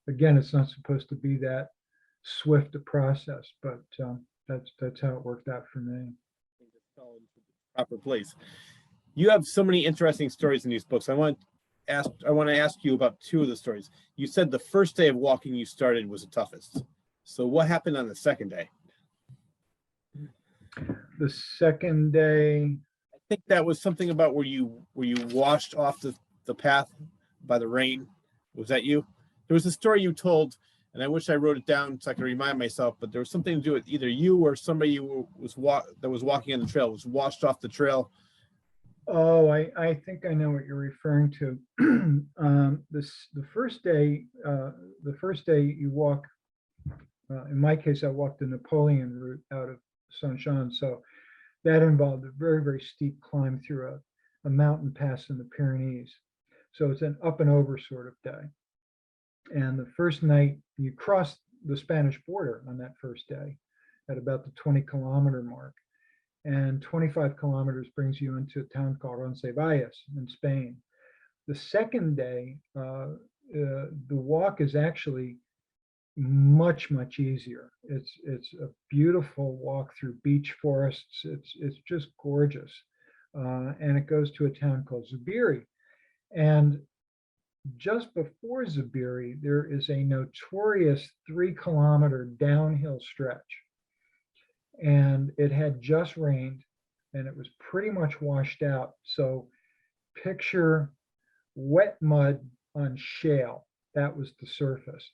again, it's not supposed to be that swift a process, but that's how it worked out for me.
Proper place. You have so many interesting stories in these books. I want to ask you about 2 of the stories. You said the first day of walking you started was the toughest. So what happened on the second day?
The second day,
I think that was something about where you washed off the path by the rain. Was that you? There was a story you told, and I wish I wrote it down so I could remind myself, but there was something to do with either you or somebody who that was walking on the trail, was washed off the trail.
oh, I think I know what you're referring to. The first day you walk, in my case, I walked the Napoleon route out of Saint-Jean. So that involved a very, very steep climb through a mountain pass in the Pyrenees. So it's an up and over sort of day. And the first night you cross the Spanish border on that first day at about the 20-kilometer mark. And 25 kilometers brings you into a town called Roncesvalles in Spain. The second day, the walk is actually much, much easier. It's a beautiful walk through beech forests. It's just gorgeous. And it goes to a town called Zubiri. And just before Zubiri, there is a notorious 3-kilometer downhill stretch. And it had just rained and it was pretty much washed out. So picture wet mud on shale. That was the surface.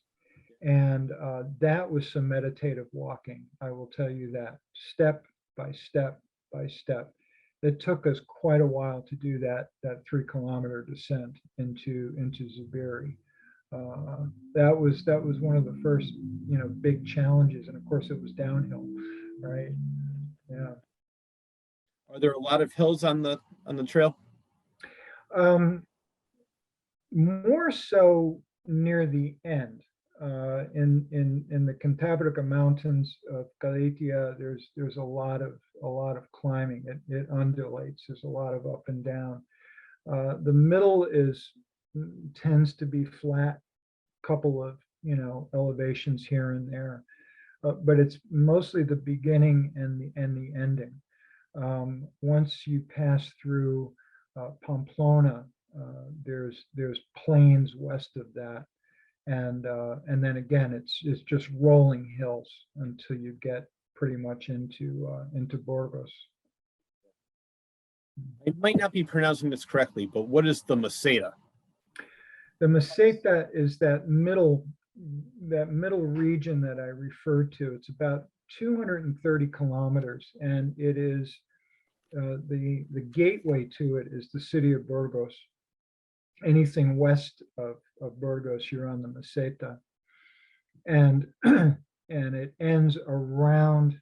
And that was some meditative walking, I will tell you that, step by step by step. it took us quite a while to do that 3 kilometer descent into Zubiri. That was one of the first, big challenges, and of course it was downhill, right? Yeah.
Are there a lot of hills on the trail?
Um, More so near the end. In the Cantabrica Mountains of Galicia, there's a lot of climbing. It undulates. There's a lot of up and down. The middle tends to be flat, couple of elevations here and there, but it's mostly the beginning and the ending. Once you pass through Pamplona, there's plains west of that, and then again it's just rolling hills until you get pretty much into Burgos.
I might not be pronouncing this correctly, but what is the Meseta?
The Meseta is that middle region that I referred to. It's about 230 kilometers, and it is the gateway to it is the city of Burgos. Anything west of Burgos, you're on the Meseta, and and it ends around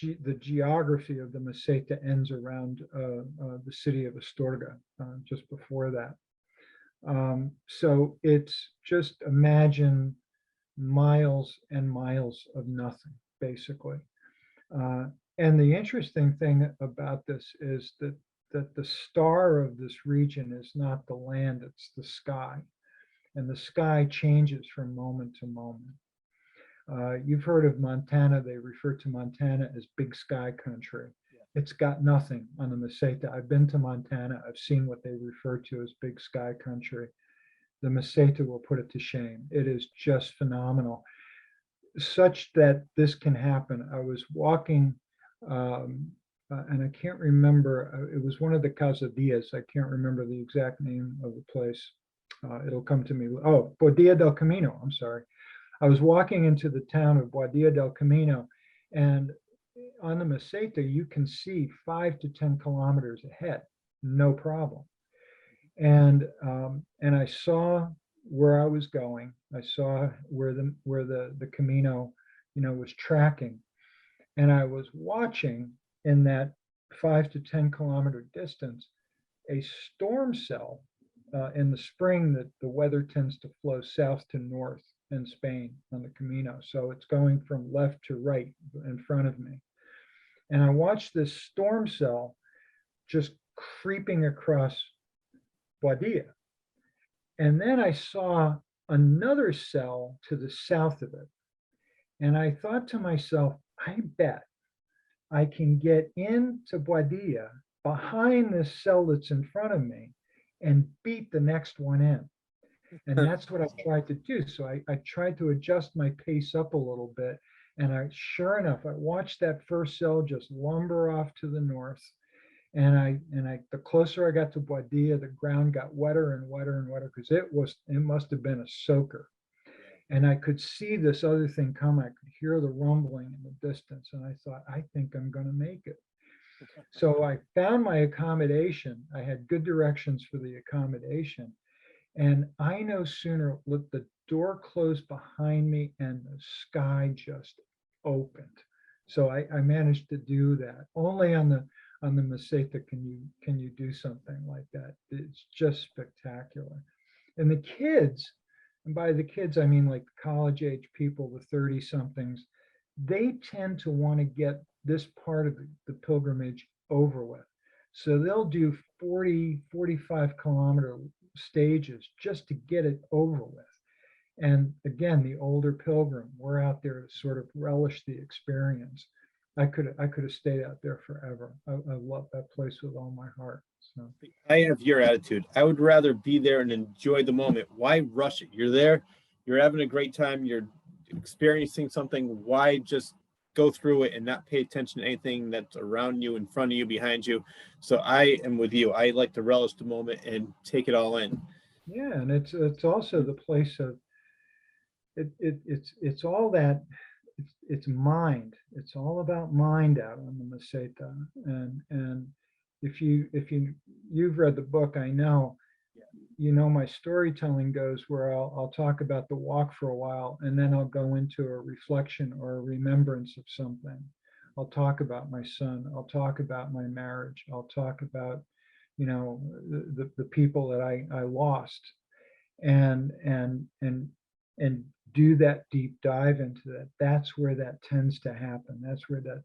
the geography of the Meseta ends around the city of Astorga, just before that. So it's just imagine miles and miles of nothing, basically. And the interesting thing about this is that the star of this region is not the land, it's the sky. And the sky changes from moment to moment. You've heard of Montana. They refer to Montana as big sky country. It's got nothing on the Meseta. I've been to Montana. I've seen what they refer to as big sky country. The Meseta will put it to shame. It is just phenomenal, such that this can happen. I was walking, and I can't remember. It was one of the Casadillas. I can't remember the exact name of the place. It'll come to me. Oh, Boadilla del Camino. I'm sorry. I was walking into the town of Boadilla del Camino, and on the Meseta, you can see 5 to 10 kilometers ahead, no problem. And I saw where I was going. I saw where the Camino, was tracking, and I was watching in that 5 to 10 kilometer distance a storm cell. In the spring, that the weather tends to flow south to north in Spain on the Camino, so it's going from left to right in front of me. And I watched this storm cell just creeping across Boadilla. And then I saw another cell to the south of it. And I thought to myself, I bet I can get into Boadilla behind this cell that's in front of me and beat the next one in. And that's what I tried to do. So I tried to adjust my pace up a little bit. And sure enough, I watched that first cell just lumber off to the north. And the closer I got to Boadilla, the ground got wetter and wetter and wetter, because it must have been a soaker. And I could see this other thing come. I could hear the rumbling in the distance. And I thought, I think I'm going to make it. So I found my accommodation. I had good directions for the accommodation. And I no sooner let the door close behind me and the sky just opened. So I managed to do that. Only on the Meseta can you do something like that. It's just spectacular. And the kids, and by the kids I mean like college age people, the 30 somethings, they tend to want to get this part of the pilgrimage over with. So they'll do 40, 45 kilometer stages just to get it over with. And again, the older pilgrim, we're out there to sort of relish the experience. I could have stayed out there forever. I love that place with all my heart. So
I have your attitude. I would rather be there and enjoy the moment. Why rush it? You're there, you're having a great time, you're experiencing something. Why just go through it and not pay attention to anything that's around you, in front of you, behind you? So I am with you. I like to relish the moment and take it all in.
yeah, and it's also the place of it's all that it's mind. It's all about mind out on the Meseta. And if you've read the book, I know, you know, my storytelling goes where I'll talk about the walk for a while, and then I'll go into a reflection or a remembrance of something. I'll talk about my son. I'll talk about my marriage. I'll talk about, you know, the people that I lost, and and do that deep dive into that. That's where that tends to happen. That's where that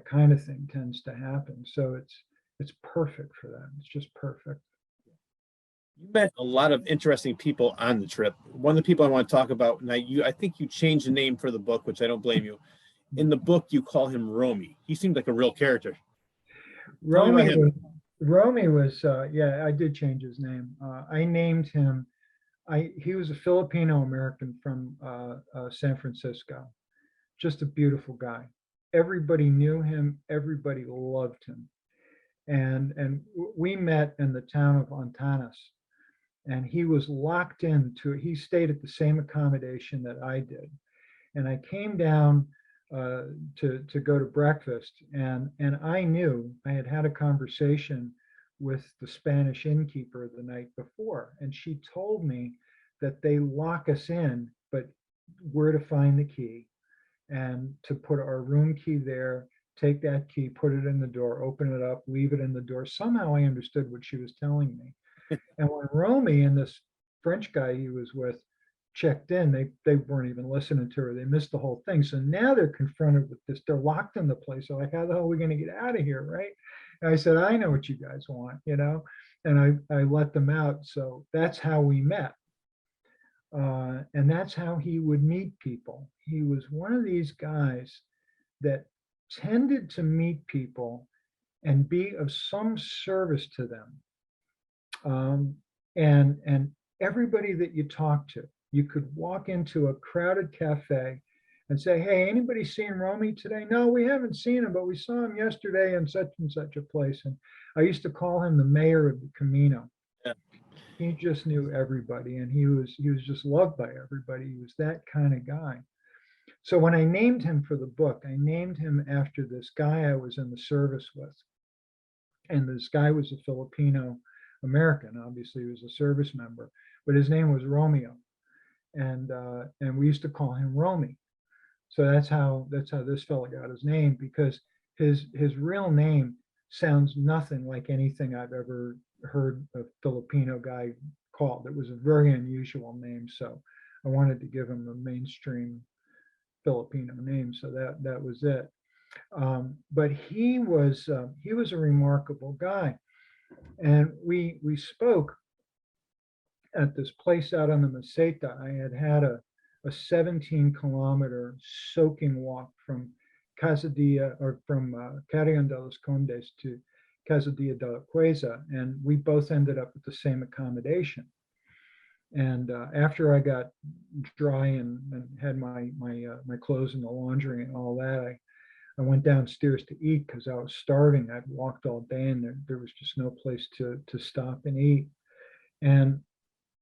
kind of thing tends to happen. So it's perfect for that. It's just perfect.
You met a lot of interesting people on the trip. One of the people I want to talk about, and I think you changed the name for the book, which I don't blame you. In the book, you call him Romy. He seemed like a real character. Tell me about
Romy
him.
was, Romy was, yeah, I did change his name. I named him, he was a Filipino American from San Francisco. Just a beautiful guy. Everybody knew him. Everybody loved him. And we met in the town of Antanas, and he was locked into, he stayed at the same accommodation that I did. And I came down to go to breakfast, and I knew I had had a conversation with the Spanish innkeeper the night before, and she told me that they lock us in, but where to find the key, and to put our room key there, take that key, put it in the door, open it up, leave it in the door. Somehow I understood what she was telling me. And when Romy and this French guy he was with checked in, they weren't even listening to her. They missed the whole thing. So now they're confronted with this. They're locked in the place. They're like, how the hell are we going to get out of here, right? And I said, I know what you guys want, you know, and I let them out. So that's how we met. And that's how he would meet people. He was one of these guys that tended to meet people and be of some service to them. And everybody that you talk to, you could walk into a crowded cafe and say, hey, anybody seen Romy today? No, we haven't seen him, but we saw him yesterday in such and such a place. And I used to call him the mayor of the Camino.
Yeah.
He just knew everybody, and he was just loved by everybody. He was that kind of guy. So when I named him for the book, I named him after this guy I was in the service with. And this guy was a Filipino American. Obviously, he was a service member, but his name was Romeo. And we used to call him Romy. So that's how this fellow got his name, because his real name sounds nothing like anything I've ever heard a Filipino guy called. It was a very unusual name, so I wanted to give him a mainstream Filipino name. So that was it. But he was a remarkable guy, and we spoke at this place out on the Meseta. I had a 17-kilometer soaking walk from Casadilla, or from Carrion de los Condes to Casadilla de la Cueza, and we both ended up at the same accommodation. And after I got dry and had my clothes in the laundry and all that, I went downstairs to eat because I was starving. I'd walked all day, and there was just no place to stop and eat. And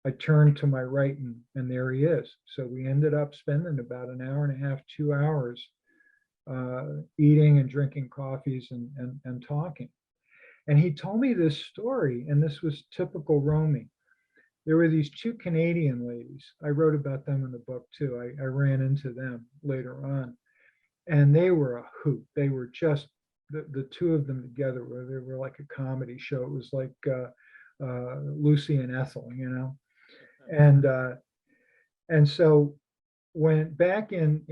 I turned to my right, and there he is. So we ended up spending about an hour and a half, 2 hours eating and drinking coffees and talking. And he told me this story, and this was typical Romy. There were these two Canadian ladies. I wrote about them in the book too. I ran into them later on, and they were a hoot. They were just the two of them together. They were like a comedy show. It was like Lucy and Ethel, you know. And so when back in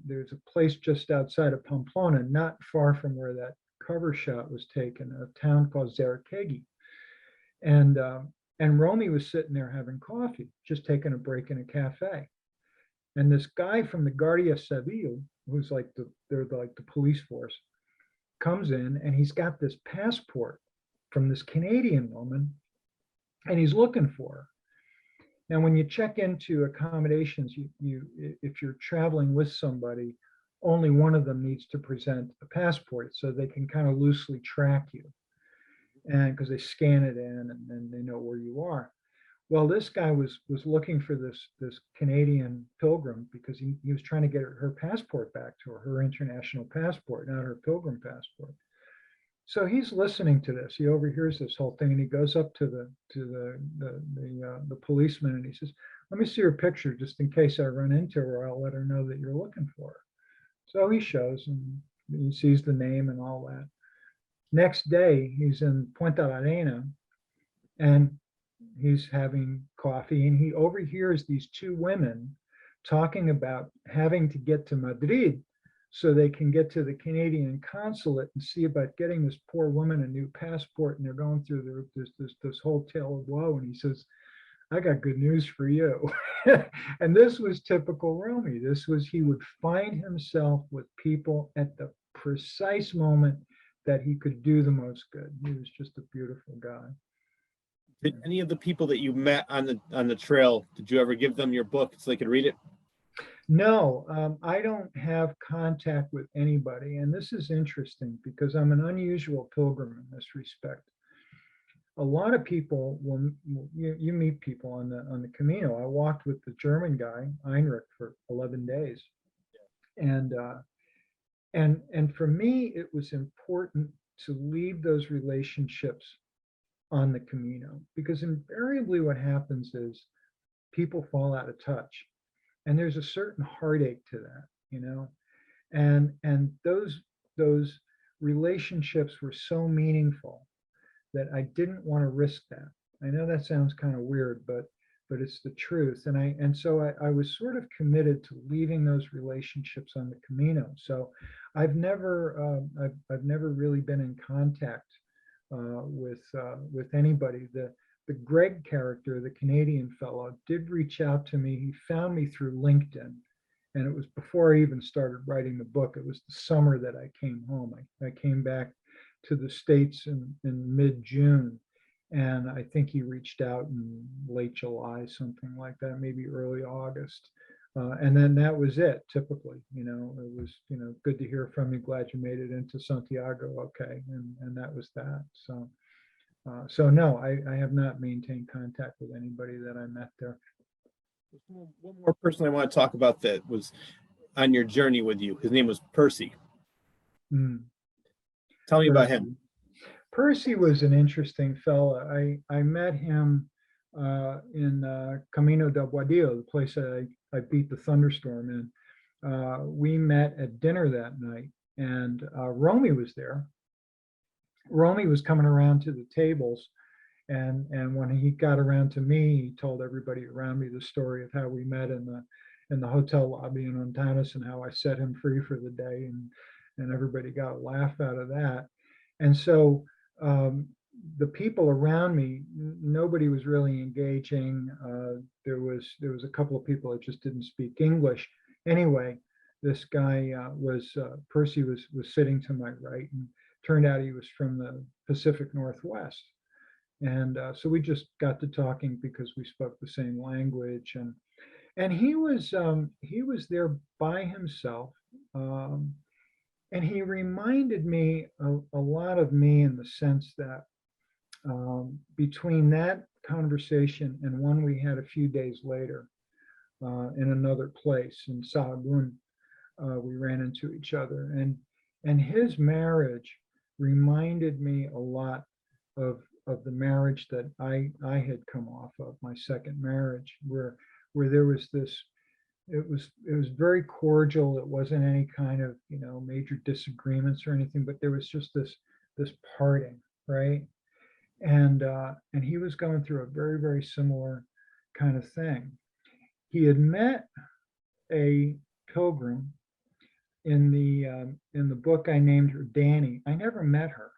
there's a place just outside of Pamplona, not far from where that cover shot was taken, a town called Zarakegi. And Romy was sitting there having coffee, just taking a break in a cafe. And this guy from the Guardia Civil, who's like they're like the police force, comes in, and he's got this passport from this Canadian woman, and he's looking for her. Now, when you check into accommodations, you if you're traveling with somebody, only one of them needs to present a passport, so they can kind of loosely track you, and because they scan it in and they know where you are. Well, this guy was looking for this Canadian pilgrim because he was trying to get her passport back to her international passport, not her pilgrim passport. So he's listening to this. He overhears this whole thing, and he goes up to the policeman, and he says, "Let me see her picture, just in case I run into her. I'll let her know that you're looking for her." So he shows, and he sees the name and all that. Next day, he's in Punta Arena, and he's having coffee, and he overhears these two women talking about having to get to Madrid so they can get to the Canadian consulate and see about getting this poor woman a new passport. And they're going through this whole tale of woe. And he says, "I got good news for you." And this was typical Romy. This was, he would find himself with people at the precise moment that he could do the most good. He was just a beautiful guy.
Did any of the people that you met on the trail, did you ever give them your book so they could read it?
No, I don't have contact with anybody. And this is interesting because I'm an unusual pilgrim in this respect. A lot of people, you meet people on the Camino. I walked with the German guy, Heinrich, for 11 days. And for me, it was important to leave those relationships on the Camino, because invariably what happens is people fall out of touch. And there's a certain heartache to that, you know, and those relationships were so meaningful that I didn't want to risk that. I know that sounds kind of weird, but it's the truth. And so I was sort of committed to leaving those relationships on the Camino. So I've never really been in contact with anybody. The Greg character, the Canadian fellow, did reach out to me. He found me through LinkedIn. And it was before I even started writing the book. It was the summer that I came home. I came back to the States in mid-June. And I think he reached out in late July, something like that, maybe early August. And then that was it, typically. You know, it was, good to hear from you. Glad you made it into Santiago. Okay. And that was that. So no, I have not maintained contact with anybody that I met there.
One more person I want to talk about that was on your journey with you. His name was Percy. Tell me about him.
Percy was an interesting fella. I met him in Camino de Guadillo, the place I beat the thunderstorm in. We met at dinner that night, and Romy was there. Romy was coming around to the tables, and when he got around to me, he told everybody around me the story of how we met in the hotel lobby in Ontanas and how I set him free for the day, and everybody got a laugh out of that. And so the people around me, nobody was really engaging. There was a couple of people that just didn't speak English. Anyway, this guy Percy was sitting to my right, and turned out he was from the Pacific Northwest. And so we just got to talking because we spoke the same language, and he was there by himself, and he reminded me a lot of me in the sense that between that conversation and one we had a few days later in another place in Sahagún, we ran into each other, and his marriage reminded me a lot of the marriage that I had come off of, my second marriage, where there was this, it was very cordial. It wasn't any kind of, major disagreements or anything, but there was just this parting, right? And he was going through a very, very similar kind of thing. He had met a pilgrim in the book. I named her Danny. I never met her.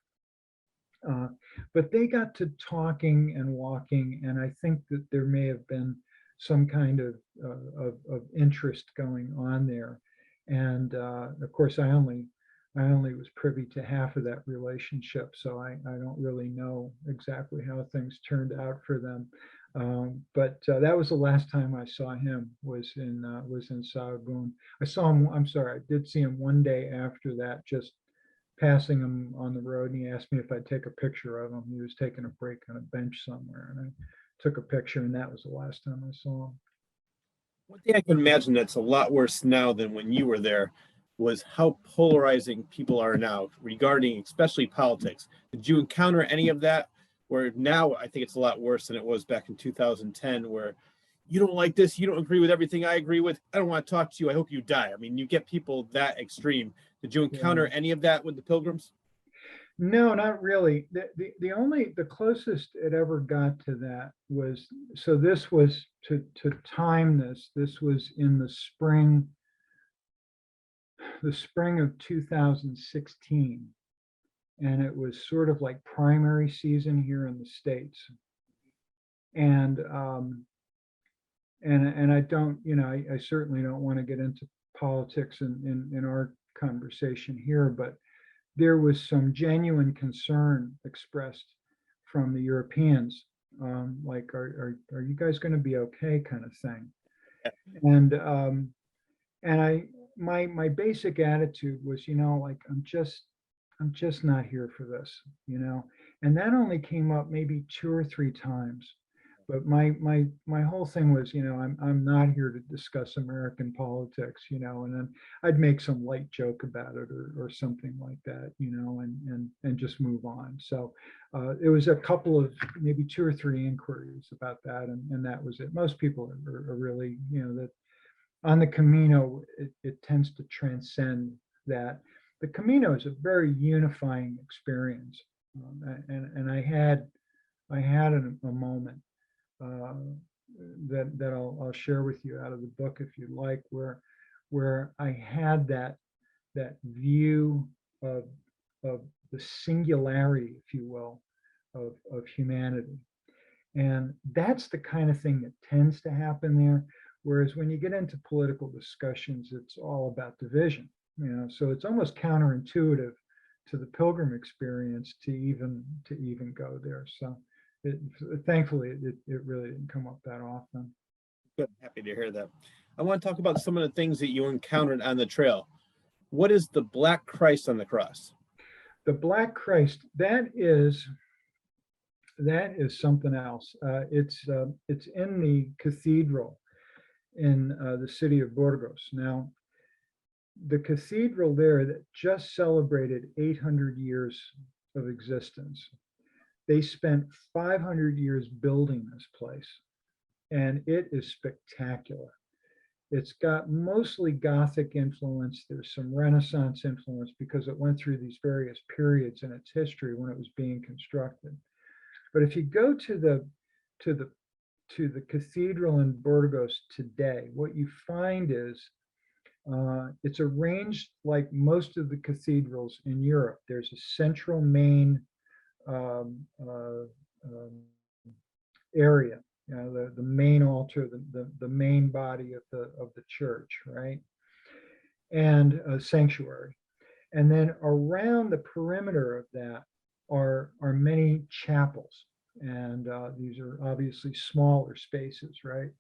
But they got to talking and walking, and I think that there may have been some kind of interest going on there. And of course, I only was privy to half of that relationship, so I don't really know exactly how things turned out for them. But that was the last time I saw him, was in Sahagún. I saw him. I'm sorry, I did see him one day after that, just passing him on the road, and he asked me if I'd take a picture of him. He was taking a break on a bench somewhere, and took a picture, and that was the last time I saw him.
One thing I can imagine that's a lot worse now than when you were there was how polarizing people are now regarding especially politics. Did you encounter any of that? Where now I think it's a lot worse than it was back in 2010, where you don't like this, you don't agree with everything I agree with, I don't want to talk to you, I hope you die. I mean, you get people that extreme. Did you encounter any of that with the Pilgrims?
No, not really. The closest it ever got to that was, so this was to time this. This was in the spring of 2016, and it was sort of like primary season here in the States. And and I don't, I certainly don't want to get into politics in our conversation here, but there was some genuine concern expressed from the Europeans, like, are you guys going to be okay, kind of thing. And my basic attitude was, like, I'm just not here for this, and that only came up maybe 2 or 3 times. But my whole thing was, I'm not here to discuss American politics, and then I'd make some light joke about it, or something like that, and just move on. So it was a couple of maybe 2 or 3 inquiries about that, and that was it. Most people are really, that on the Camino, it tends to transcend that. The Camino is a very unifying experience, and I had a moment that I'll share with you out of the book, if you like, where I had that view of the singularity, if you will, of humanity. And that's the kind of thing that tends to happen there. Whereas when you get into political discussions, it's all about division, so it's almost counterintuitive to the Pilgrim experience to even go there. So thankfully, it really didn't come up that often.
Good, happy to hear that. I want to talk about some of the things that you encountered on the trail. What is the Black Christ on the cross?
The Black Christ, that is something else. It's in the cathedral in the city of Burgos. Now, the cathedral there that just celebrated 800 years of existence. They spent 500 years building this place, and it is spectacular. It's got mostly Gothic influence. There's some Renaissance influence because it went through these various periods in its history when it was being constructed. But if you go to the cathedral in Burgos today, what you find is it's arranged like most of the cathedrals in Europe. There's a central main area, the main altar, the main body of the church, right? And a sanctuary. And then around the perimeter of that are many chapels. And these are obviously smaller spaces, right?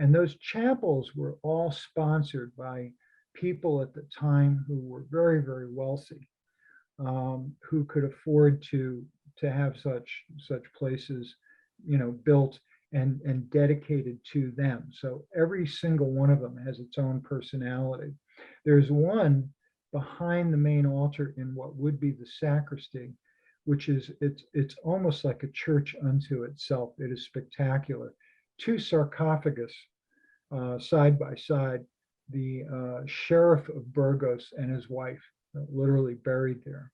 And those chapels were all sponsored by people at the time who were very, very wealthy, who could afford to have such places, built and dedicated to them. So every single one of them has its own personality. There's one behind the main altar in what would be the sacristy, which is it's almost like a church unto itself. It is spectacular. 2 sarcophagus side by side, the sheriff of Burgos and his wife, literally buried there.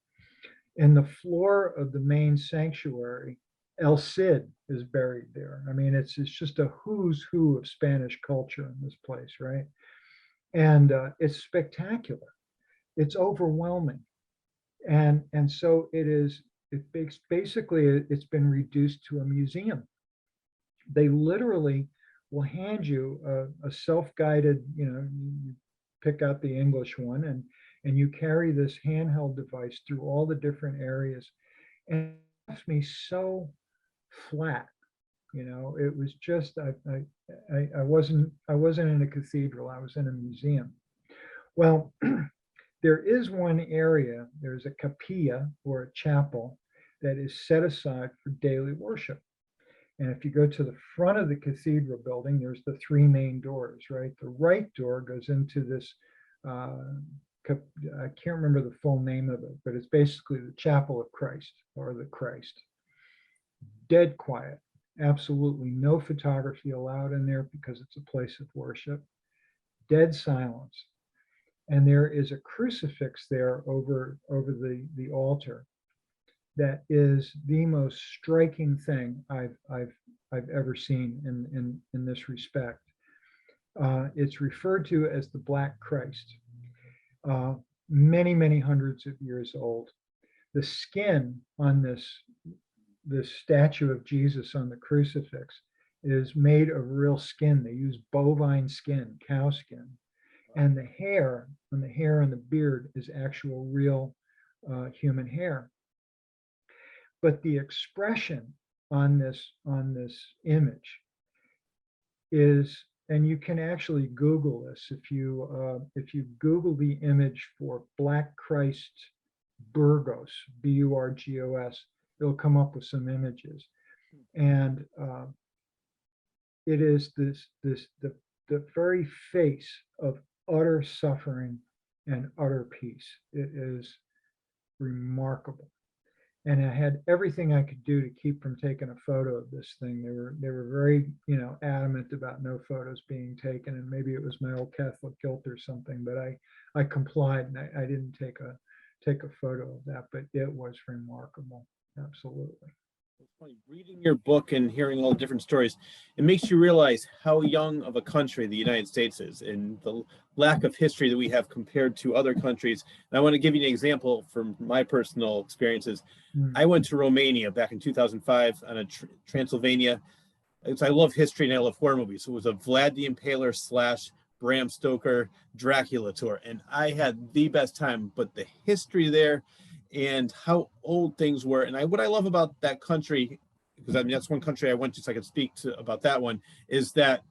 In the floor of the main sanctuary, El Cid is buried there. I mean, it's just a who's who of Spanish culture in this place, right? And it's spectacular. It's overwhelming, and so it is. Basically, it's been reduced to a museum. They literally will hand you a self-guided, you pick out the English one, and you carry this handheld device through all the different areas. And it left me so flat. It was just, I wasn't in a cathedral, I was in a museum. Well, there is one area, there's a capilla or a chapel that is set aside for daily worship. And if you go to the front of the cathedral building, there's the three main doors, right? The right door goes into this, I can't remember the full name of it, but it's basically the Chapel of Christ, or the Christ. Dead quiet, absolutely no photography allowed in there because it's a place of worship. Dead silence. And there is a crucifix there over the altar that is the most striking thing I've ever seen in this respect. It's referred to as the Black Christ. Many hundreds of years old. The skin on this statue of Jesus on the crucifix is made of real skin. They use bovine skin, cow skin, and the hair and the beard is actual real human hair. But the expression on this image is, and you can actually Google this, if you Google the image for Black Christ Burgos, Burgos, it'll come up with some images, and it is the very face of utter suffering and utter peace. It is remarkable. And I had everything I could do to keep from taking a photo of this thing. They were very, adamant about no photos being taken, and maybe it was my old Catholic guilt or something, but I complied, and I didn't take a photo of that, but it was remarkable. Absolutely.
It's funny, reading your book and hearing all the different stories, it makes you realize how young of a country the United States is and the lack of history that we have compared to other countries. And I want to give you an example from my personal experiences. I went to Romania back in 2005 on a Transylvania. I love history and I love horror movies. So it was a Vlad the Impaler / Bram Stoker Dracula tour. And I had the best time, but the history there and how old things were. And what I love about that country, because I mean, that's one country I went to, so I could speak to about that one, is that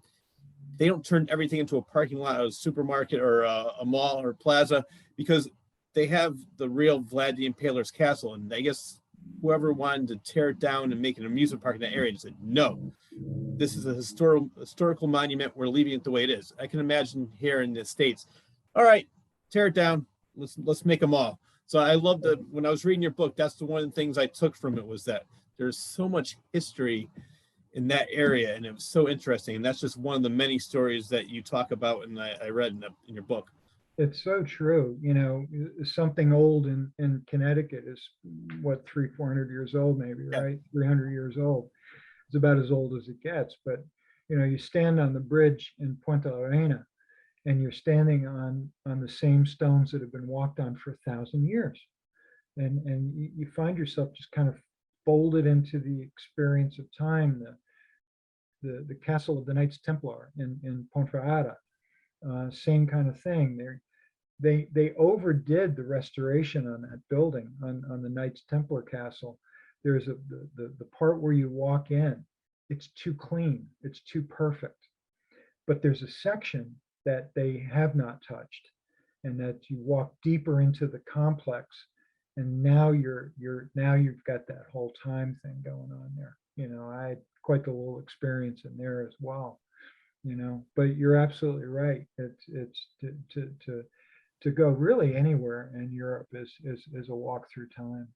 they don't turn everything into a parking lot or a supermarket or a mall or plaza, because they have the real Vlad the Impaler's castle. And I guess whoever wanted to tear it down and make an amusement park in that area said, no, this is a historical monument. We're leaving it the way it is. I can imagine here in the States, all right, tear it down. Let's make a mall. So I love that when I was reading your book, that's one of the things I took from it, was that there's so much history in that area, and it was so interesting. And that's just one of the many stories that you talk about, and I read in your book.
It's so true. Something old in Connecticut is what, 300-400 years old, maybe, right? 300 years old. It's about as old as it gets. But you stand on the bridge in Punta Arena, and you're standing on the same stones that have been walked on for 1,000 years. And you find yourself just kind of folded into the experience of time. The castle of the Knights Templar in Ponferrada, same kind of thing. They overdid the restoration on that building, on the Knights Templar castle. There's the part where you walk in, it's too clean, it's too perfect. But there's a section that they have not touched, and that you walk deeper into the complex, and now you've got that whole time thing going on there. I had quite the little experience in there as well. But you're absolutely right. It's to go really anywhere in Europe is a walk through time.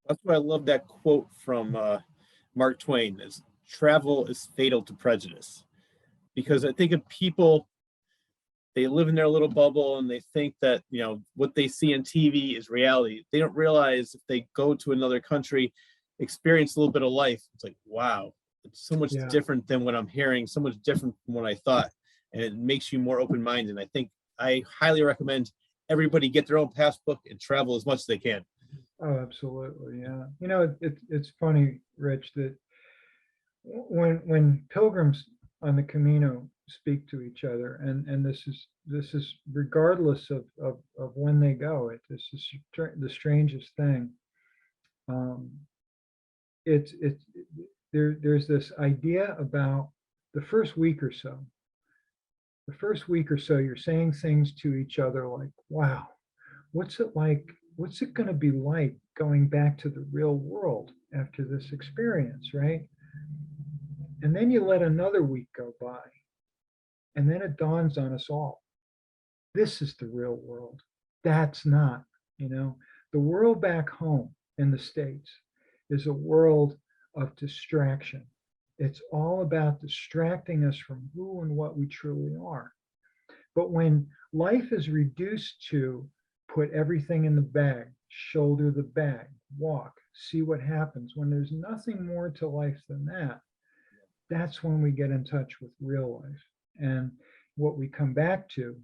That's why I love that quote from Mark Twain: "Is travel is fatal to prejudice." Because I think of people, they live in their little bubble and they think that, what they see on TV is reality. They don't realize if they go to another country, experience a little bit of life, it's like, wow, it's so much different than what I'm hearing, so much different from what I thought. And it makes you more open-minded. And I think I highly recommend everybody get their own passbook and travel as much as they can.
Oh, absolutely. Yeah. It's funny, Rich, that when pilgrims on the Camino speak to each other, and this is regardless of when they go. This is the strangest thing. There's this idea about the first week or so. The first week or so, you're saying things to each other like, "Wow, what's it like? What's it going to be like going back to the real world after this experience?" Right? And then you let another week go by, and then it dawns on us all. This is the real world. That's not, you know, the world back home in the States is a world of distraction. It's all about distracting us from who and what we truly are. But when life is reduced to put everything in the bag, shoulder the bag, walk, see what happens, when there's nothing more to life than that, that's when we get in touch with real life. And what we come back to,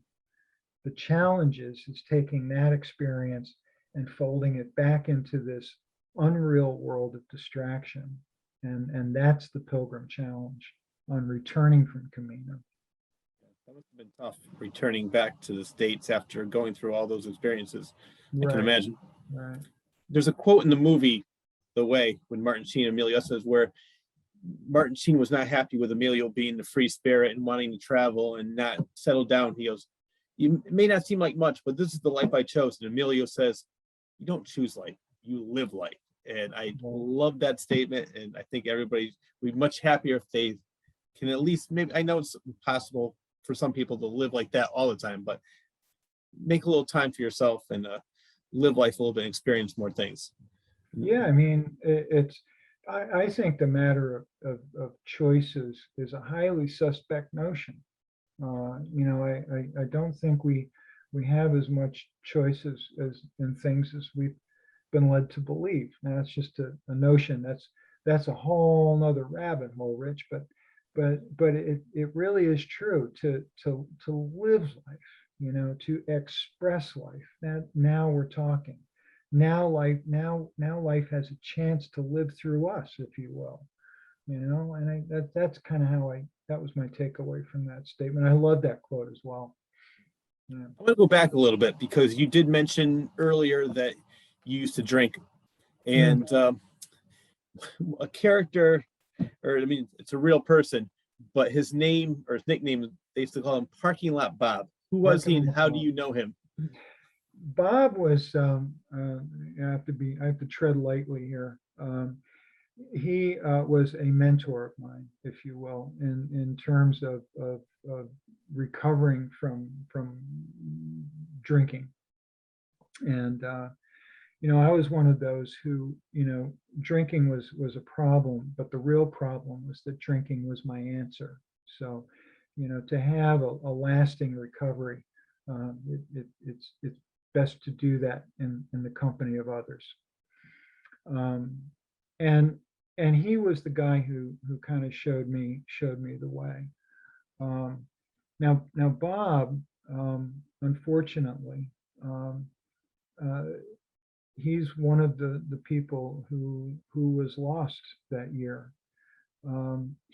the challenge is taking that experience and folding it back into this unreal world of distraction. And that's the pilgrim challenge on returning from Camino.
That must have been tough returning back to the States after going through all those experiences. I can
Right,
imagine.
right.
There's a quote in the movie, The Way, when Martin Sheen and Emilio says, where Martin Sheen was not happy with Emilio being the free spirit and wanting to travel and not settle down. He goes, it may not seem like much, but this is the life I chose. And Emilio says, you don't choose life, you live life. And I love that statement. And I think everybody would be much happier if they can at least, maybe, I know it's impossible for some people to live like that all the time, but make a little time for yourself and live life a little bit and experience more things.
Yeah, I mean, I think the matter of choices is a highly suspect notion. You know, I don't think we have as much choices as in things as we've been led to believe. Now, it's just a notion. That's a whole nother rabbit hole, Rich. But it really is true to live life. You know, to express life. Now we're talking. Now life has a chance to live through us, if you will. You know, and that's kind of how that was my takeaway from that statement. I love that quote as well. Yeah.
I'm going to go back a little bit because you did mention earlier that you used to drink, and a character, or I mean, it's a real person, but his name or his nickname, they used to call him Parking Lot Bob. Who was he, and how do you know him?
Bob was I have to tread lightly here. He was a mentor of mine, if you will, in terms of recovering from drinking. And you know, I was one of those who, you know, drinking was a problem, but the real problem was that drinking was my answer. So, you know, to have a lasting recovery, it's best to do that in the company of others. And he was the guy who kind of showed me the way. Now Bob, unfortunately, uh, he's one of the people who was lost that year.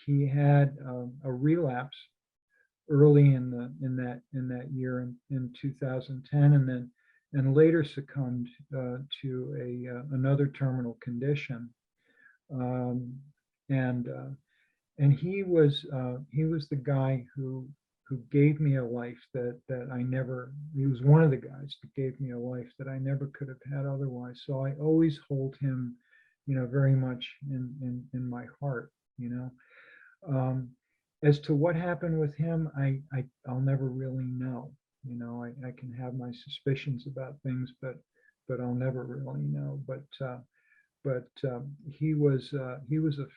He had a relapse early in that year in 2010, and later succumbed to another terminal condition. And he was the guy who gave me a life that I never. He was one of the guys that gave me a life that I never could have had otherwise. So I always hold him, you know, very much in my heart. You know, as to what happened with him, I'll never really know. You know, I can have my suspicions about things, but I'll never really know. But he was a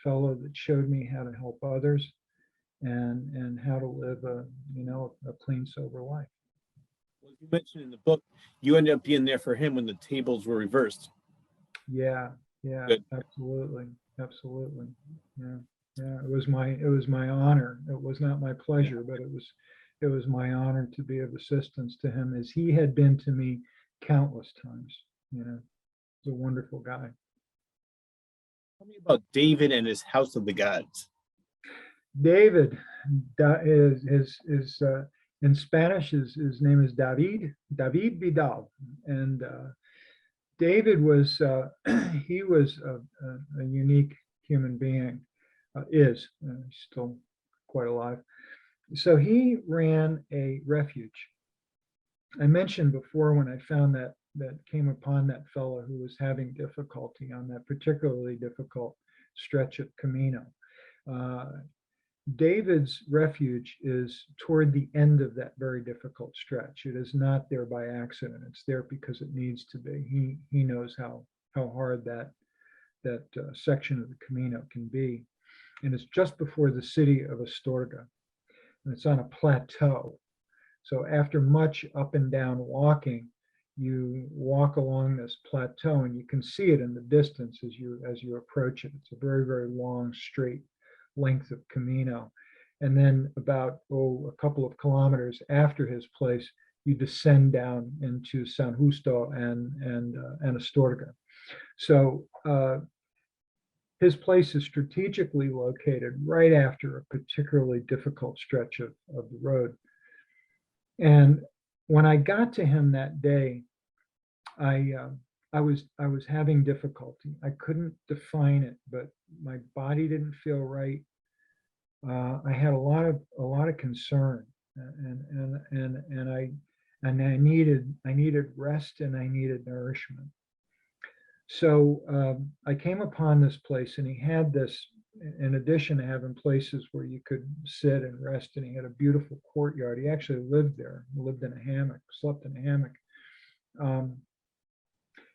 fellow that showed me how to help others and how to live a clean, sober life.
Well, you mentioned in the book, you ended up being there for him when the tables were reversed.
Yeah,
Good.
absolutely. Yeah. It was my honor. It was not my pleasure, but it was my honor to be of assistance to him, as he had been to me countless times. You know, he's a wonderful guy.
Tell me about David and his House of the Gods.
David is in Spanish. His name is David Vidal, and David was he was a unique human being. Is still quite alive. So he ran a refuge. I mentioned before when I found that came upon that fellow who was having difficulty on that particularly difficult stretch of Camino. Uh, David's refuge is toward the end of that very difficult stretch. It is not there by accident. It's there because it needs to be. He knows how hard that section of the Camino can be. And it's just before the city of Astorga. And it's on a plateau. So after much up and down walking, you walk along this plateau and you can see it in the distance as you approach it. It's a very, very long, straight length of Camino. And then about a couple of kilometers after his place, you descend down into San Justo and Astorga. So his place is strategically located right after a particularly difficult stretch of the road. And when I got to him that day, I was having difficulty. I couldn't define it, but my body didn't feel right. I had a lot of concern, and I needed rest and I needed nourishment. So I came upon this place, and he had this, in addition to having places where you could sit and rest, and he had a beautiful courtyard. He actually lived there, lived in a hammock, slept in a hammock.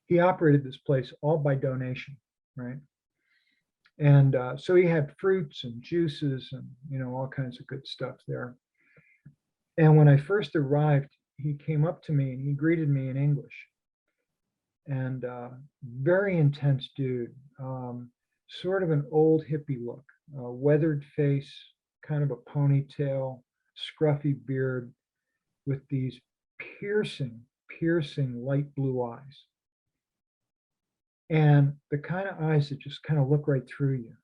He operated this place all by donation, right? And so he had fruits and juices and all kinds of good stuff there. And when I first arrived, he came up to me and he greeted me in English. And very intense dude, sort of an old hippie look, weathered face, kind of a ponytail, scruffy beard, with these piercing light blue eyes. And the kind of eyes that just kind of look right through you.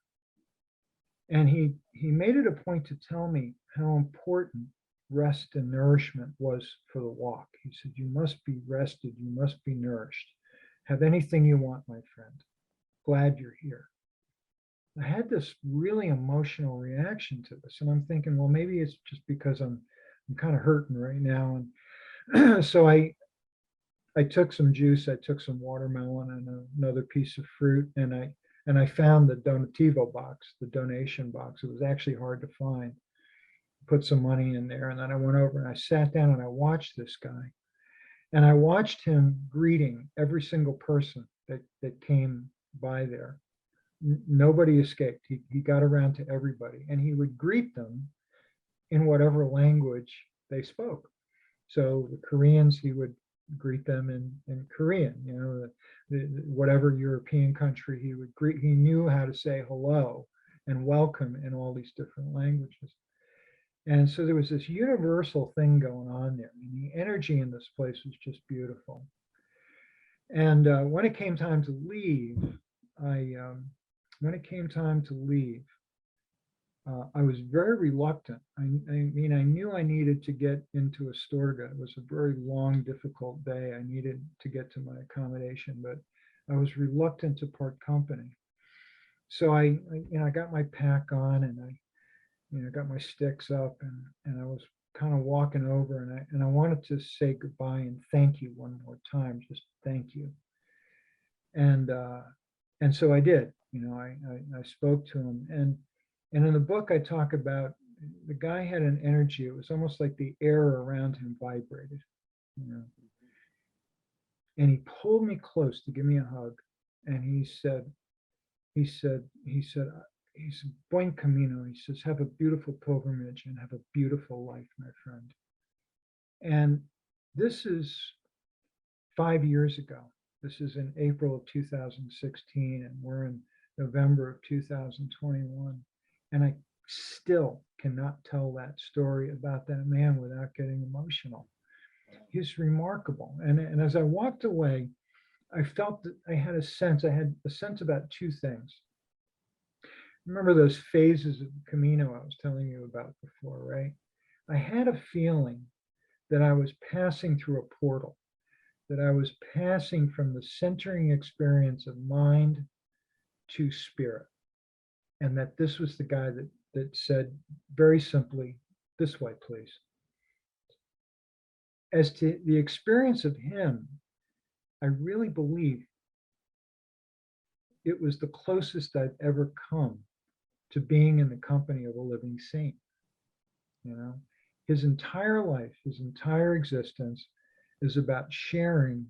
And he made it a point to tell me how important rest and nourishment was for the walk. He said, you must be rested, you must be nourished. Have anything you want, my friend. Glad you're here. I had this really emotional reaction to this, and I'm thinking, well, maybe it's just because I'm kind of hurting right now. And so I took some juice, I took some watermelon and another piece of fruit, and I found the donativo box, the donation box. It was actually hard to find. Put some money in there, and then I went over and I sat down and I watched this guy. And I watched him greeting every single person that came by there. Nobody escaped. He got around to everybody, and he would greet them in whatever language they spoke. So the Koreans, he would greet them in Korean, whatever European country he would greet. He knew how to say hello and welcome in all these different languages. And so there was this universal thing going on there. And the energy in this place was just beautiful. And when it came time to leave, I was very reluctant. I mean, I knew I needed to get into Astorga. It was a very long, difficult day. I needed to get to my accommodation, but I was reluctant to part company. So I got my pack on, and I got my sticks up, and I was kind of walking over, and I wanted to say goodbye and thank you one more time, just thank you. And so I did. I spoke to him, and in the book I talk about the guy had an energy. It was almost like the air around him vibrated, And he pulled me close to give me a hug, and he said, Buen Camino. He says, have a beautiful pilgrimage and have a beautiful life, my friend. And this is 5 years ago. This is in April of 2016, and we're in November of 2021. And I still cannot tell that story about that man without getting emotional. He's remarkable. And as I walked away, I felt that I had a sense about two things. Remember those phases of the Camino I was telling you about before, right? I had a feeling that I was passing through a portal, that I was passing from the centering experience of mind to spirit. And that this was the guy that said very simply, this way, please. As to the experience of him, I really believe it was the closest I've ever come to being in the company of a living saint. You know, his entire life, his entire existence is about sharing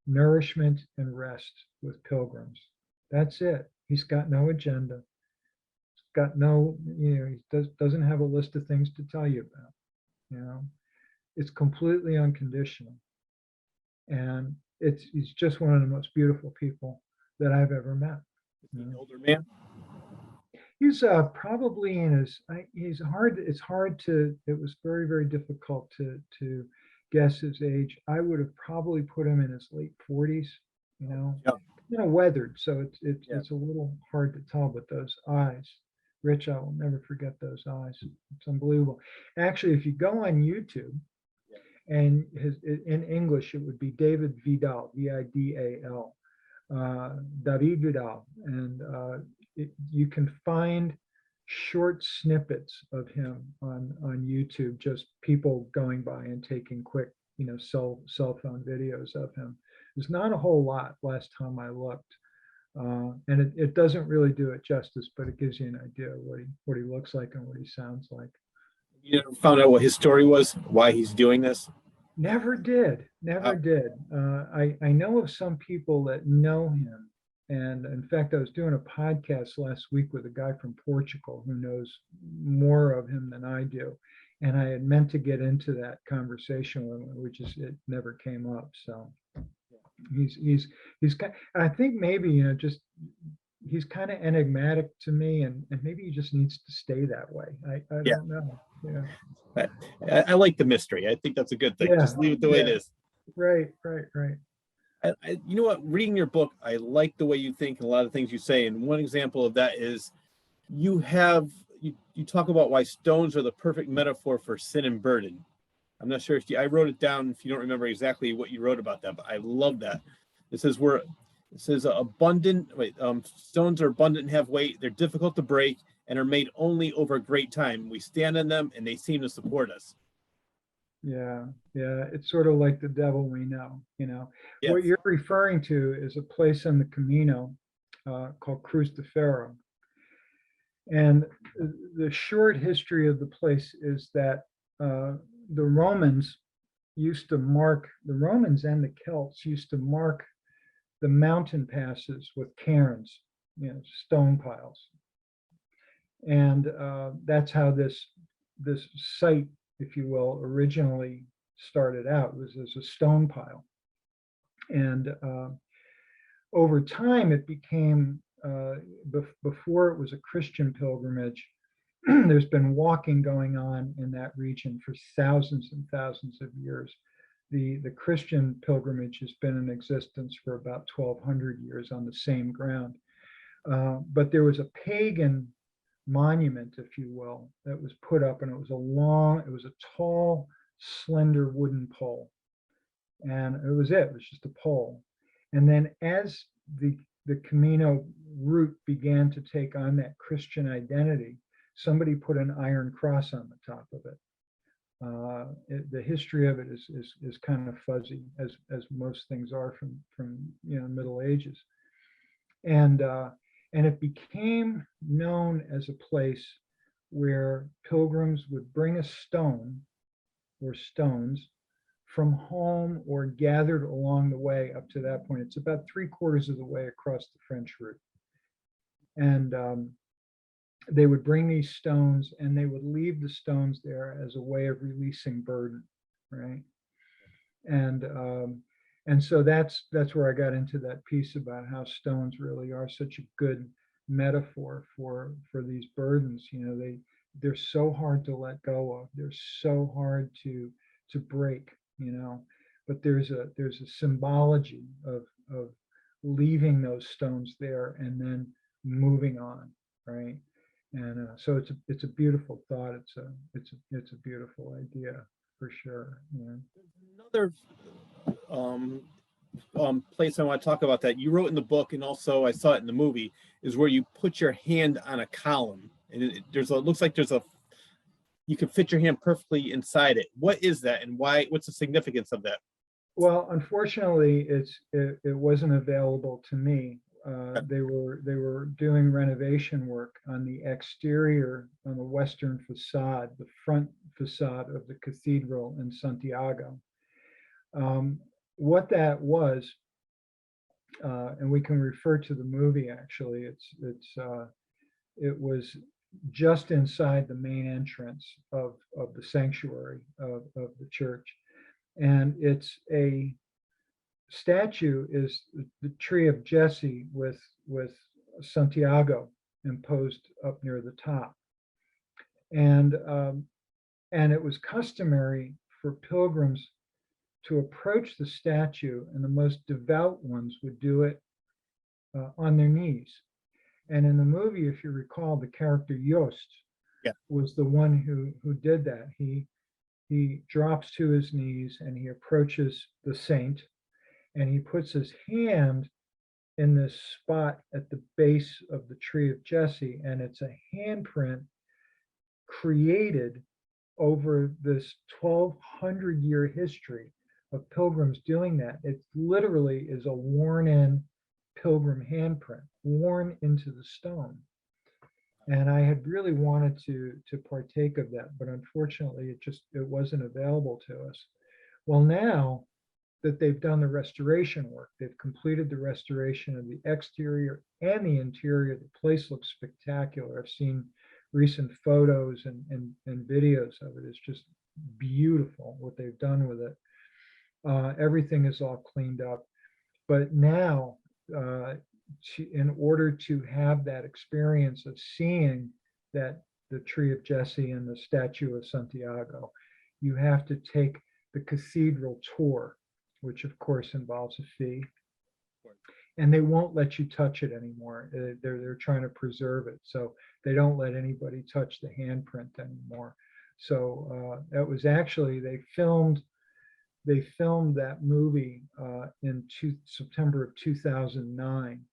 nourishment and rest with pilgrims. That's it. He's got no agenda. He's got no, he doesn't have a list of things to tell you about. You know, it's completely unconditional. And he's just one of the most beautiful people that I've ever met.
An older man.
He's probably in his, it was very, very difficult to guess his age. I would have probably put him in his late 40s,
Yep.
Weathered. So it's
Yeah.
it's a little hard to tell, but those eyes, Rich, I will never forget those eyes. It's unbelievable. Actually, if you go on YouTube, and in English, it would be David Vidal, Vidal, David Vidal. And you can find short snippets of him on YouTube, just people going by and taking quick, cell phone videos of him. There's not a whole lot last time I looked. And it doesn't really do it justice, but it gives you an idea of what he looks like and what he sounds like.
You never found out what his story was, why he's doing this?
Never did. I know of some people that know him. And in fact, I was doing a podcast last week with a guy from Portugal who knows more of him than I do. And I had meant to get into that conversation with him, which it never came up. So he's I think maybe, just he's kind of enigmatic to me, and maybe he just needs to stay that way. I don't know. Yeah.
I like the mystery. I think that's a good thing.
Yeah.
Just leave it the way it is.
Right.
You know what? Reading your book, I like the way you think and a lot of things you say. And one example of that is you talk about why stones are the perfect metaphor for sin and burden. I'm not sure I wrote it down if you don't remember exactly what you wrote about that, but I love that. It says stones are abundant and have weight. They're difficult to break and are made only over a great time. We stand on them and they seem to support us.
Yeah. It's sort of like the devil we know,
Yes.
What you're referring to is a place on the Camino called Cruz de Ferro. And the short history of the place is that the Romans and the Celts used to mark the mountain passes with cairns, stone piles. And that's how this site, if you will, originally started out, was as a stone pile. And over time, it became, before it was a Christian pilgrimage, there's been walking going on in that region for thousands and thousands of years. The Christian pilgrimage has been in existence for about 1,200 years on the same ground. But there was a pagan monument, if you will, that was put up, and it was a tall, slender wooden pole. And it was just a pole. And then as the Camino route began to take on that Christian identity, somebody put an iron cross on the top of it. The history of it is kind of fuzzy, as most things are from Middle Ages, and it became known as a place where pilgrims would bring a stone or stones from home or gathered along the way up to that point. It's about 3/4 of the way across the French route, and they would bring these stones and they would leave the stones there as a way of releasing burden, right? And so that's where I got into that piece about how stones really are such a good metaphor for these burdens. They're so hard to let go of. They're so hard to break, but there's a symbology of leaving those stones there and then moving on, right? And so it's a beautiful thought. It's a beautiful idea for sure.
Another place I want to talk about that you wrote in the book, and also I saw it in the movie, is where you put your hand on a column, and it looks like you can fit your hand perfectly inside it. What is that, and why? What's the significance of that?
Well, unfortunately, it wasn't available to me. they were doing renovation work on the exterior, on the western facade, the front facade of the cathedral in Santiago. What that was, and we can refer to the movie. Actually, it was just inside the main entrance of the sanctuary of the church, and it's a statue is the tree of Jesse with Santiago imposed up near the top, and it was customary for pilgrims to approach the statue, and the most devout ones would do it on their knees. And in the movie, if you recall, the character Yost was the one who did that. He drops to his knees and he approaches the saint, and he puts his hand in this spot at the base of the tree of Jesse, and it's a handprint created over this 1,200-year history of pilgrims doing that. It literally is a worn-in pilgrim handprint, worn into the stone. And I had really wanted to partake of that, but unfortunately it wasn't available to us. Well, now that they've done the restoration work, they've completed the restoration of the exterior and the interior. The place looks spectacular. I've seen recent photos and videos of it. It's just beautiful what they've done with it. Everything is all cleaned up. But now, in order to have that experience of seeing that the tree of Jesse and the statue of Santiago, you have to take the cathedral tour, which of course involves a fee. And they won't let you touch it anymore. They're trying to preserve it, so they don't let anybody touch the handprint anymore. So that was actually, they filmed that movie in September of 2009.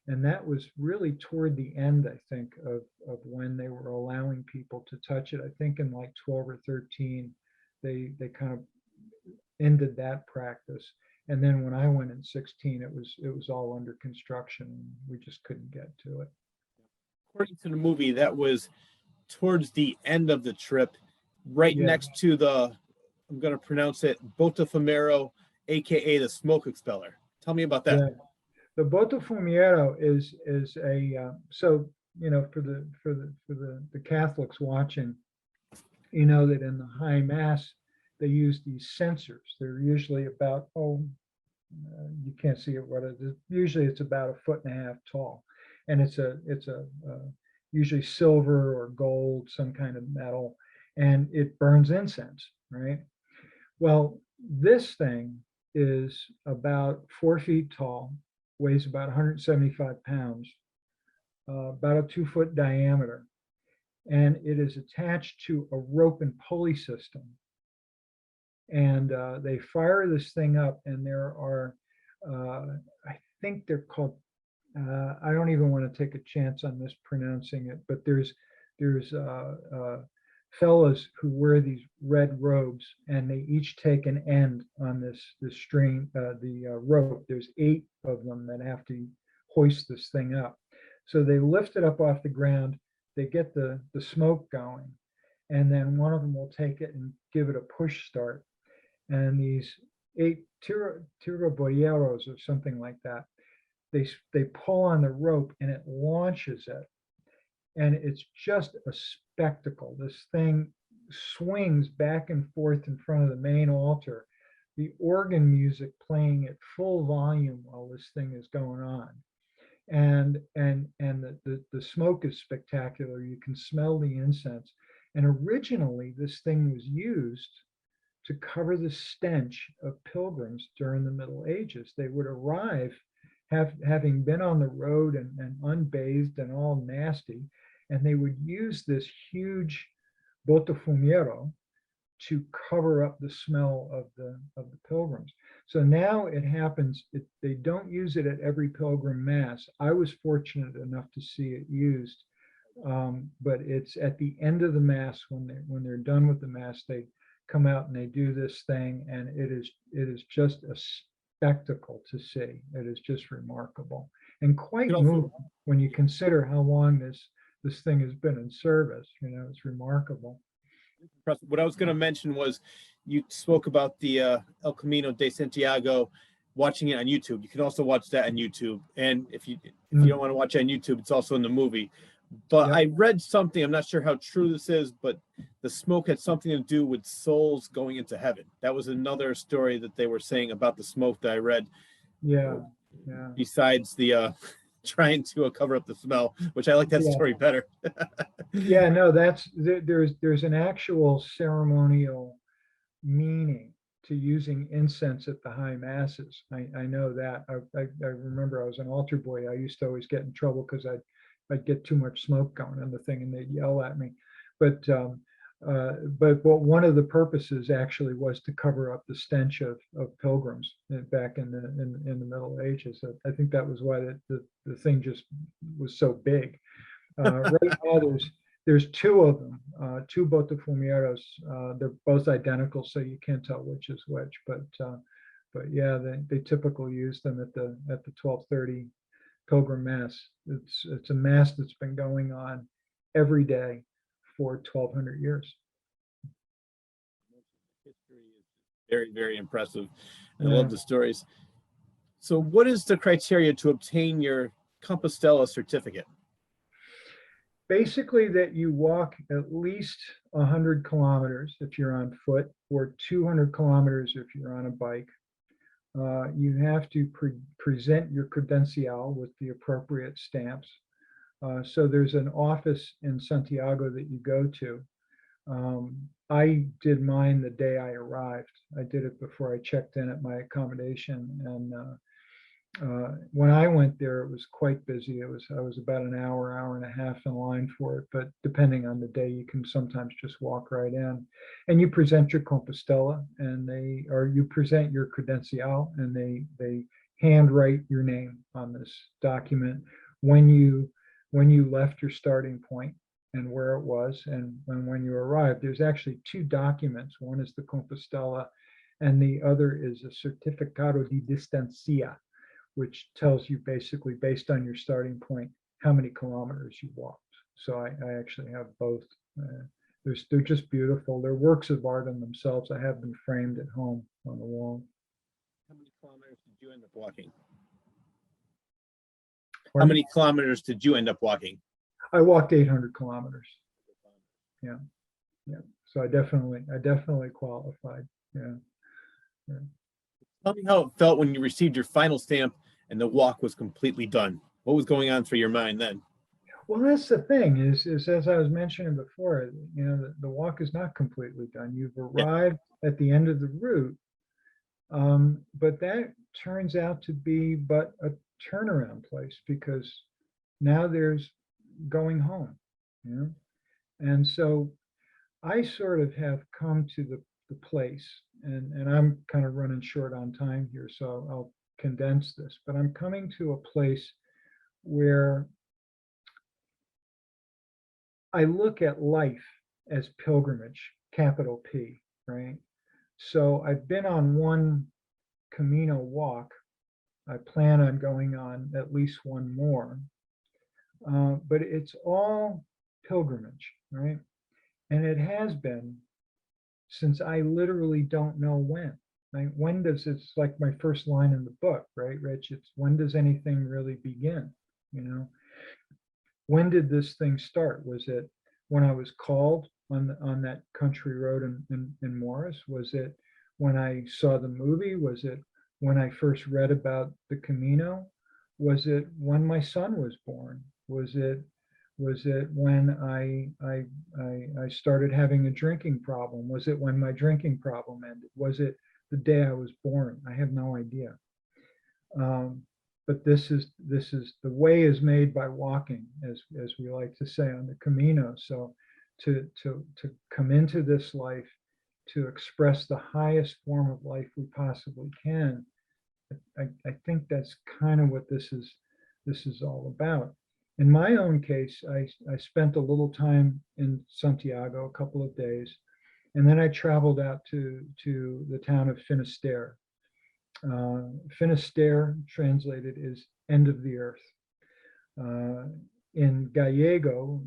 And that was really toward the end, I think, of when they were allowing people to touch it. I think in like 12 or 13, they kind of ended that practice. And then when I went in 16, it was all under construction. We just couldn't get to it.
According to the movie, that was towards the end of the trip, right next to the, I'm going to pronounce it, Botafumeiro, aka the smoke expeller. Tell me about that.
Yeah. The Botafumeiro is a so for the Catholics watching, you know that in the High Mass they use these censers. They're usually about you can't see it what it is. Usually it's about 1.5 feet tall, and it's a usually silver or gold, some kind of metal, and it burns incense, right? Well, this thing is about 4 feet tall, weighs about 175 pounds, about a 2-foot diameter, and it is attached to a rope and pulley system. And they fire this thing up, and there are, I think they're called, I don't even want to take a chance on mispronouncing it, but there's fellows who wear these red robes, and they each take an end on this string, the rope. There's 8 of them that have to hoist this thing up. So they lift it up off the ground, they get the smoke going, and then one of them will take it and give it a push start. And these 8 tiraboyeros or something like that, they pull on the rope and it launches it. And it's just a spectacle. This thing swings back and forth in front of the main altar, the organ music playing at full volume while this thing is going on. And the smoke is spectacular. You can smell the incense. And originally this thing was used to cover the stench of pilgrims during the Middle Ages. They would arrive having been on the road and unbathed and all nasty, and they would use this huge botafumeiro to cover up the smell of the pilgrims. So now it happens, they don't use it at every pilgrim mass. I was fortunate enough to see it used, but it's at the end of the mass when they're done with the mass, they come out and they do this thing, and it is just a spectacle to see. It is just remarkable. and
You
quite
can also,
moving when you consider how long this thing has been in service. You know, it's remarkable.
what I was going to mention was you spoke about the El Camino de Santiago, watching it on YouTube. You can also watch that on YouTube. And if you don't want to watch it on YouTube, it's also in the movie. But
Yep.
I read something, I'm not sure how true this is, but the smoke had something to do with souls going into heaven. That was another story that they were saying about the smoke that I read.
Yeah. Yeah.
Besides the trying to cover up the smell, which I like that
Yeah.
story better.
Yeah. No, there's an actual ceremonial meaning to using incense at the high masses. I know that. I remember I was an altar boy. I used to always get in trouble because I'd get too much smoke going on the thing and they'd yell at me. But what one of the purposes actually was to cover up the stench of pilgrims back in the Middle Ages. I think that was why the thing just was so big. Right now, there's two of them, two botafumeros. They're both identical, so you can't tell which is which. But yeah, they typically use them at the 12:30 Pilgrim Mass. It's a mass that's been going on every day for 1,200 years.
History is very, very impressive. I
Yeah.
love the stories. So, what is the criteria to obtain your Compostela certificate?
Basically, that you walk at least 100 kilometers if you're on foot, or 200 kilometers if you're on a bike. You have to present your credencial with the appropriate stamps. So there's an office in Santiago that you go to. I did mine the day I arrived. I did it before I checked in at my accommodation. And when I went there, it was quite busy. I was about an hour and a half in line for it. But depending on the day, you can sometimes just walk right in. And you present your Compostela, you present your credencial, and they handwrite your name on this document when you left your starting point and where it was, and when you arrived. There's actually two documents. One is the Compostela, and the other is a Certificado de Distancia, which tells you basically, based on your starting point, how many kilometers you walked. So I actually have both. They're just beautiful. They're works of art in themselves. I have them framed at home on the wall.
How many kilometers did you end up walking?
Pardon?
How many kilometers did you end up walking?
I walked 800 kilometers. Yeah, yeah. So I definitely qualified. Yeah. Yeah.
Tell me how it felt when you received your final stamp and the walk was completely done. What was going on through your mind then?
Well, that's the thing is as I was mentioning before, you know, the walk is not completely done. You've arrived at the end of the route, but that turns out to be but a turnaround place, because now there's going home, you know? And so I sort of have come to the place, and I'm kind of running short on time here, so I'll condense this, but I'm coming to a place where I look at life as pilgrimage, capital P, right? So I've been on one Camino walk. I plan on going on at least one more, but it's all pilgrimage, right? And it has been since I literally don't know when. Right? When does, it's like my first line in the book, right, Rich? It's when does anything really begin? You know, when did this thing start? Was it when I was called on that country road in Morris? Was it when I saw the movie? Was it when I first read about the Camino? Was it when my son was born? Was it when I started having a drinking problem? Was it when my drinking problem ended? Was it the day I was born? I have no idea. But this is the way is made by walking, as we like to say on the Camino. So to come into this life, to express the highest form of life we possibly can, I think that's kind of what this is all about. In my own case, I spent a little time in Santiago, a couple of days, and then I traveled out to the town of Finisterre. Finisterre translated is end of the earth. In Gallego,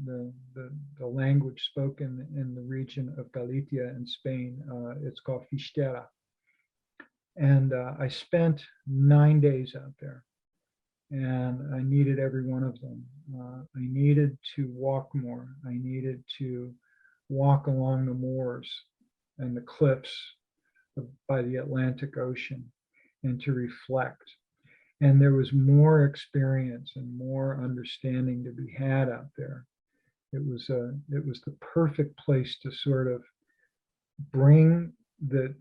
the language spoken in the region of Galicia in Spain, it's called Fistera. And I spent 9 days out there, and I needed every one of them. I needed to walk more. I needed to walk along the moors and the cliffs by the Atlantic Ocean and to reflect. And there was more experience and more understanding to be had out there. It was the perfect place to sort of bring the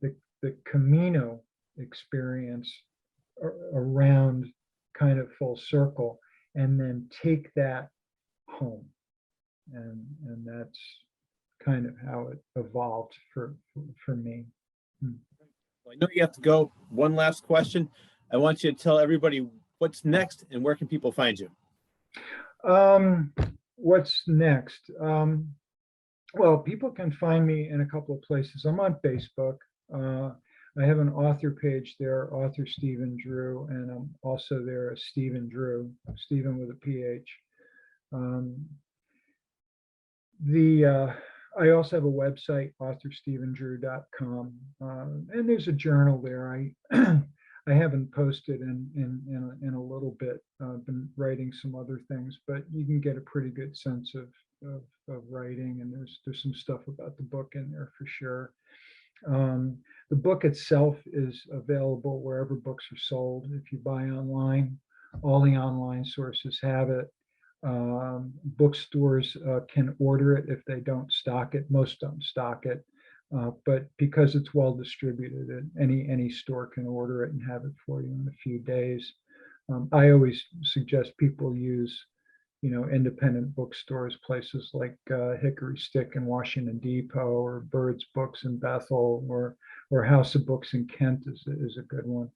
Camino experience around kind of full circle, and then take that home. And that's kind of how it evolved for me.
Well, I know you have to go. One last question. I want you to tell everybody what's next and where can people find you?
What's next? Well, people can find me in a couple of places. I'm on Facebook. I have an author page there, author Stephen Drew, and I'm also there as Stephen Drew, Stephen with a PH. I also have a website, authorstephendrew.com, and there's a journal there. I haven't posted in a little bit. I've been writing some other things, but you can get a pretty good sense of writing, and there's some stuff about the book in there for sure. The book itself is available wherever books are sold. If you buy online, all the online sources have it. Bookstores can order it if they don't stock it. Most don't stock it, but because it's well distributed, any store can order it and have it for you in a few days. I always suggest people use, independent bookstores, places like Hickory Stick in Washington Depot, or Bird's Books in Bethel, or House of Books in Kent is a good one.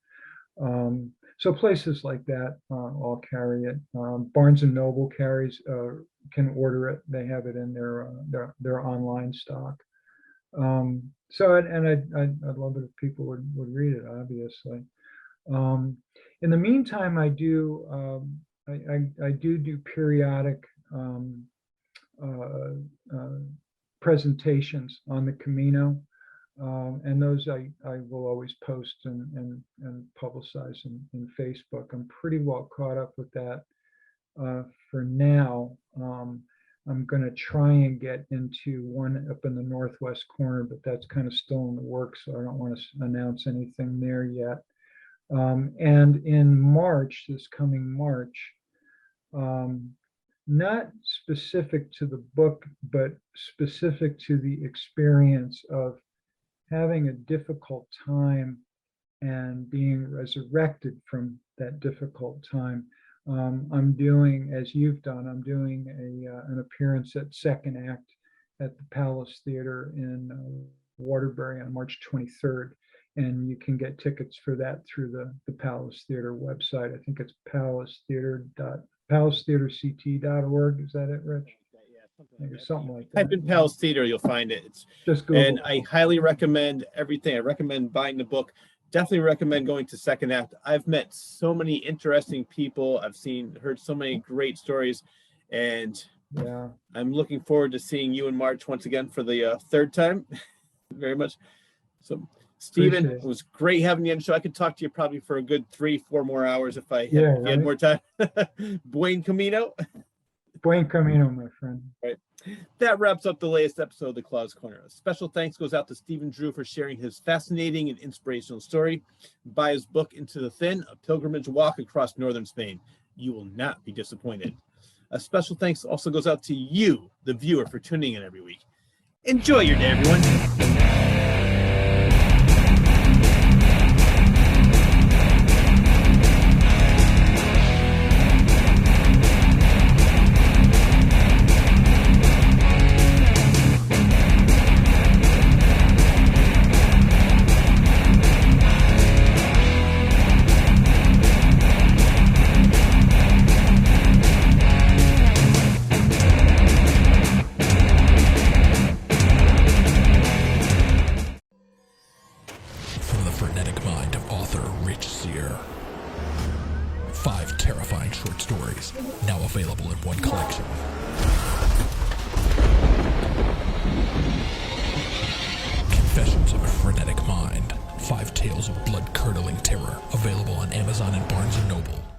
So places like that all carry it. Barnes and Noble can order it. They have it in their online stock. I'd love it if people would read it, obviously. In the meantime, I do periodic presentations on the Camino, and those I will always post and publicize in Facebook. I'm pretty well caught up with that for now. I'm going to try and get into one up in the northwest corner, but that's kind of still in the works, so I don't want to announce anything there yet. And in March, this coming March, not specific to the book, but specific to the experience of having a difficult time and being resurrected from that difficult time. I'm doing, as you've done, I'm doing an appearance at Second Act at the Palace Theater in Waterbury on March 23rd. And you can get tickets for that through the Palace Theater website. I think it's palacetheaterct.org. Is that it, Rich? Maybe something like that.
Type in Palace Theater, you'll find it. It's
just Google.
And I highly recommend everything. I recommend buying the book. Definitely recommend going to Second Act. I've met so many interesting people. I've heard so many great stories, and
yeah,
I'm looking forward to seeing you in March once again for the third time. Very much. So, Stephen, it was great having you on the show. I could talk to you probably for a good 3-4 more hours if I had more time. Buen Camino.
Buen Camino, my friend.
Right. That wraps up the latest episode of The Claus Corner. A special thanks goes out to Stephen Drew for sharing his fascinating and inspirational story. Buy his book, Into the Thin, A Pilgrimage Walk Across Northern Spain. You will not be disappointed. A special thanks also goes out to you, the viewer, for tuning in every week. Enjoy your day, everyone.
tales of blood-curdling terror. Available on Amazon and Barnes & Noble.